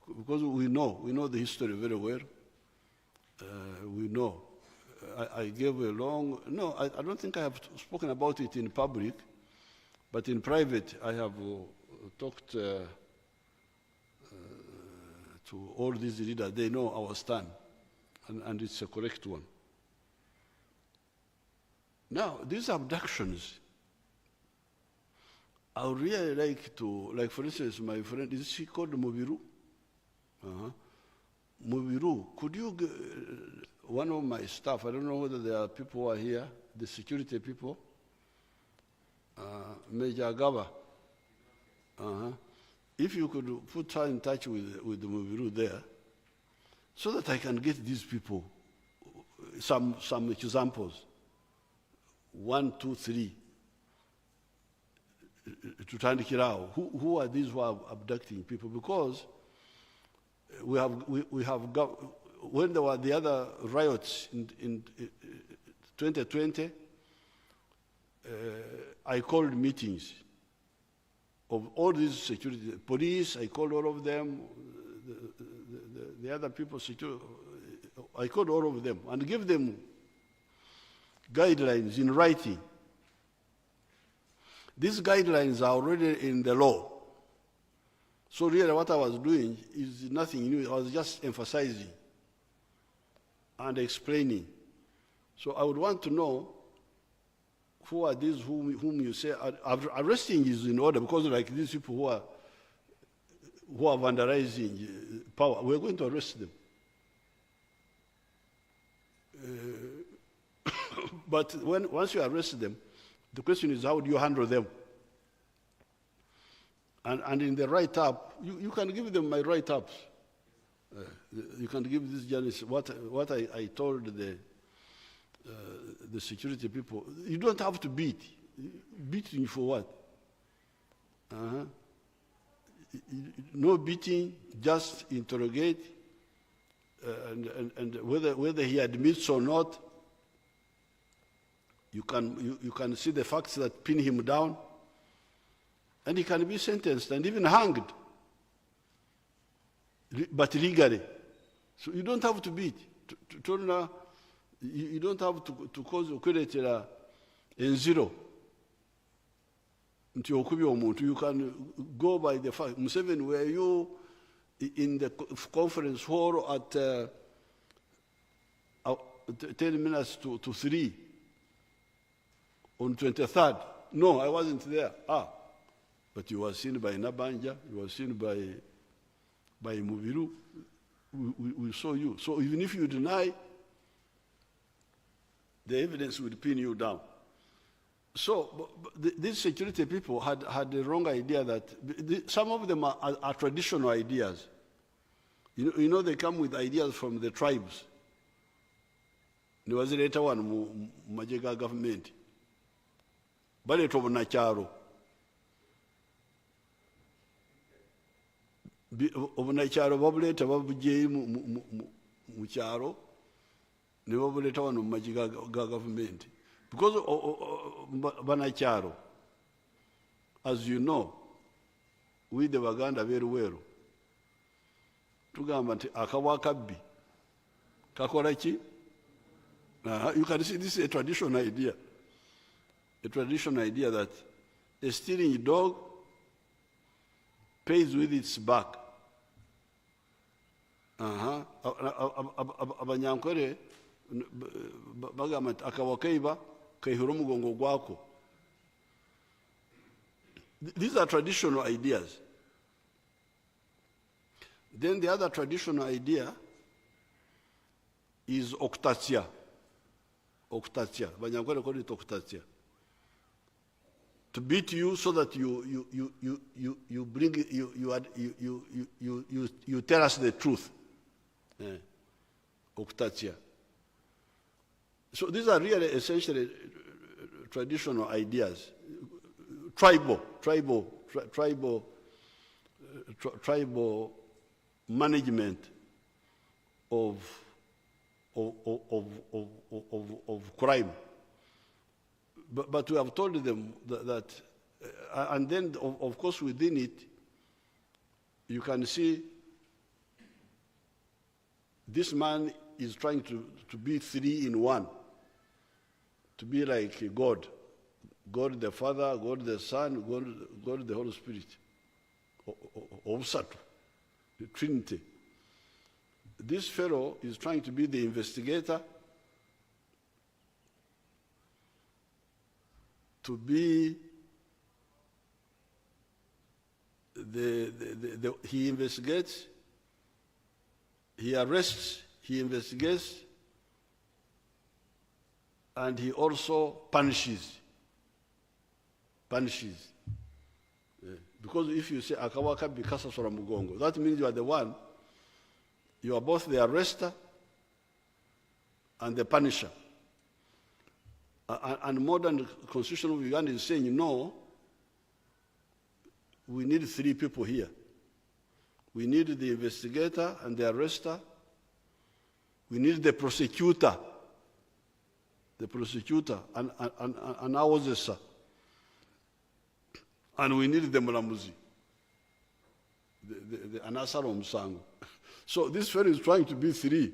S1: Because we know the history very well. We know. I gave a long, no, I don't think I have spoken about it in public, but in private I have talked to all these leaders. They know our stand, and it's a correct one. Now, these abductions, I would really like to, like for instance, my friend, is she called Mubiru? Mubiru, could you, one of my staff, I don't know whether there are people who are here, the security people, Major Gaba, if you could put her in touch with the Mubiru there, so that I can get these people some examples, 1, 2, 3, to Tandikirao. Who are these who are abducting people? Because we have got, when there were the other riots in 2020, I called meetings of all these security, police, I called all of them, the other people, security, I called all of them and gave them guidelines in writing. These guidelines are already in the law. So really what I was doing is nothing new. I was just emphasizing and explaining. So I would want to know who are these whom you say arresting is in order, because like these people who are vandalizing power, we're going to arrest them. But once you arrest them, the question is how do you handle them? And in the write-up, you can give them my write-ups. You can give these journalists what I told the security people. You don't have to beat. Beating for what? No beating, just interrogate, and whether he admits or not, you can see the facts that pin him down, and he can be sentenced and even hanged, but legally. So you don't have to beat. You don't have to cause a zero. You can go by the fact. Museveni, were you in the conference hall at 10 minutes to 3 on 23rd? No, I wasn't there. But you were seen by Nabanja, you were seen by Mubiru. We saw you. So even if you deny, the evidence would pin you down. So these security people had the wrong idea that some of them are traditional ideas. You know, they come with ideas from the tribes. There was a later one, Majega government. But it was Nacharo. Obunacharo babuleta babuje mu kyaro ne babuleta wano mu majiga ga government, because banacharo, as you know, we the Baganda very well, tugamba nti akawa kabbi kakola ki. You can see this is a traditional idea that a stealing dog pays with its back. Abanyankore bagamba nti akawakeiba kaihura omugongo gwako. These are traditional ideas. Then the other traditional idea is oktatia. Abanyankore call it oktatia. To beat you so that you tell us the truth. Oktatia. So these are really essentially traditional ideas, tribal management of crime. But we have told them that and then of course within it, you can see this man is trying to be 3 in 1, to be like God the Father, God the Son, God the Holy Spirit, Obsatu, the Trinity. This fellow is trying to be the investigator, to be he investigates, he arrests, he investigates, and he also punishes. Because if you say Akawaka Bikasa Sora Mugongo, that means you are the one, you are both the arrester and the punisher. And modern constitution of Uganda is saying, no, we need 3 people here. We need the investigator and the arrester. We need the prosecutor. And I was the sir. And we need the Mulamuzi, the Anasaro Msango. So this fellow is trying to be 3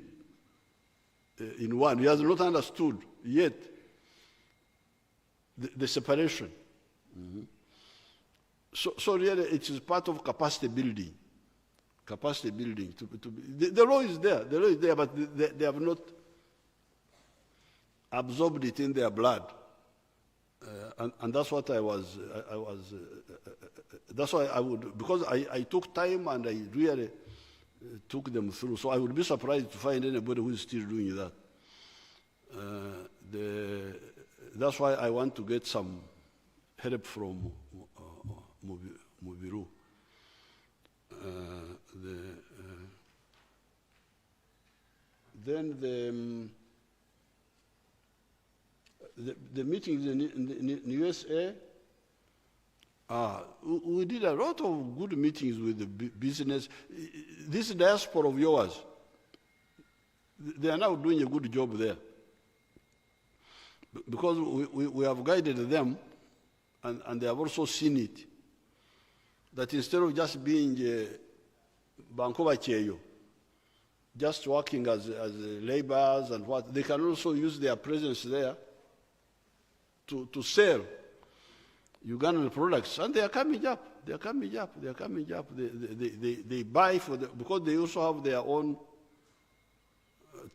S1: in one. He has not understood yet the separation. So really it is part of capacity building. Capacity building. The law is there. The law is there, but they have not absorbed it in their blood. And that's what that's why I would, because I took time and I really took them through. So I would be surprised to find anybody who is still doing that. That's why I want to get some help from Mubiru. Then the meetings in the USA, we did a lot of good meetings with the business. This diaspora of yours, they are now doing a good job there. Because we have guided them, and they have also seen it, that instead of just being Bankova Cheyo, just working as laborers and what, they can also use their presence there to sell Ugandan products, and they are coming up. They buy because they also have their own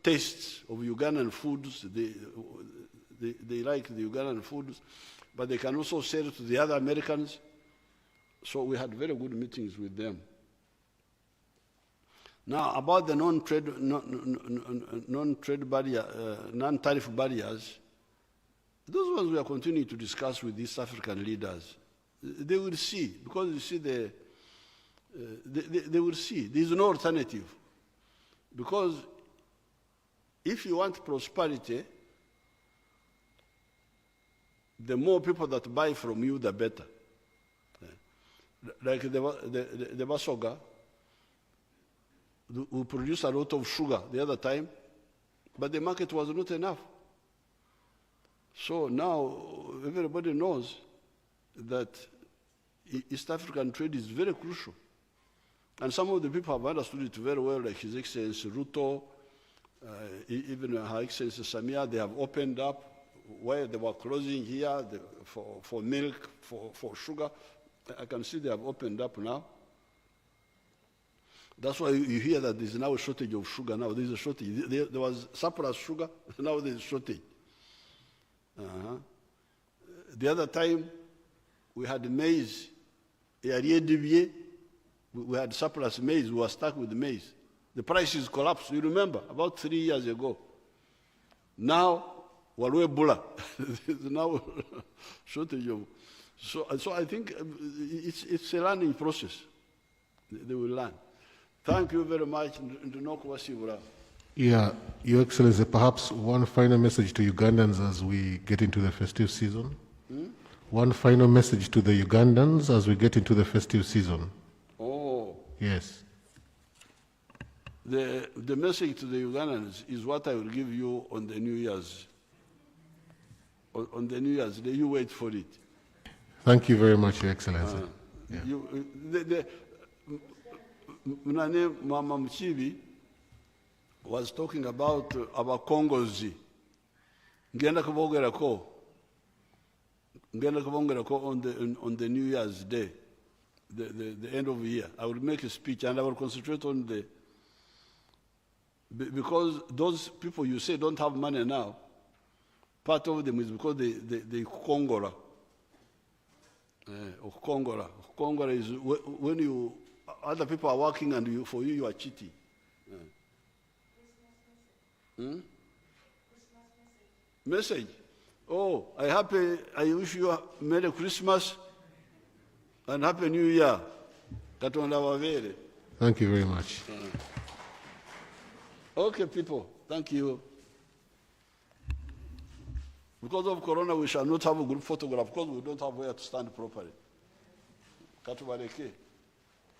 S1: tastes of Ugandan foods. They like the Ugandan foods, but they can also sell to the other Americans. So we had very good meetings with them. Now about the non-trade barrier, non-tariff barriers, those ones we are continuing to discuss with East African leaders. They will see, because you see they will see. There is no alternative. Because if you want prosperity, the more people that buy from you, the better. Like the Basoga, who produced a lot of sugar the other time, but the market was not enough. So now everybody knows that East African trade is very crucial. And some of the people have understood it very well, like His Excellency Ruto, even Her Excellency Samia. They have opened up where they were closing here for milk, for sugar. I can see they have opened up now. That's why you hear that there's now a shortage of sugar. Now there's a shortage. There was surplus sugar, now there's a shortage. The other time, we had maize. We had surplus maize. We were stuck with maize. The prices collapsed. You remember, about 3 years ago. Now, Walwe Bula. There's now shortage of. So I think it's a learning process. They will learn. Thank you very much.
S2: Yeah, Your Excellency, perhaps one final message to Ugandans as we get into the festive season. One final message to the Ugandans as we get into the festive season.
S1: Oh.
S2: Yes.
S1: The message to the Ugandans is what I will give you on the New Year's. On the New Year's Day, you wait for it.
S2: Thank you very much, Your Excellency.
S1: Mama Mchibi was talking about Kongozi. Ngenda kubongerako on the New Year's Day, the end of the year. I will make a speech and I will concentrate on because those people you say don't have money now, part of them is because they Kongora. Kongora is when other people are working and for you are cheating. Message. Oh, I wish you a Merry Christmas And Happy New Year. Katonda wavere.
S2: Thank you very much.
S1: Okay, people, thank you. Because of Corona, we shall not have a group photograph because we don't have where to stand properly. Katubaleke.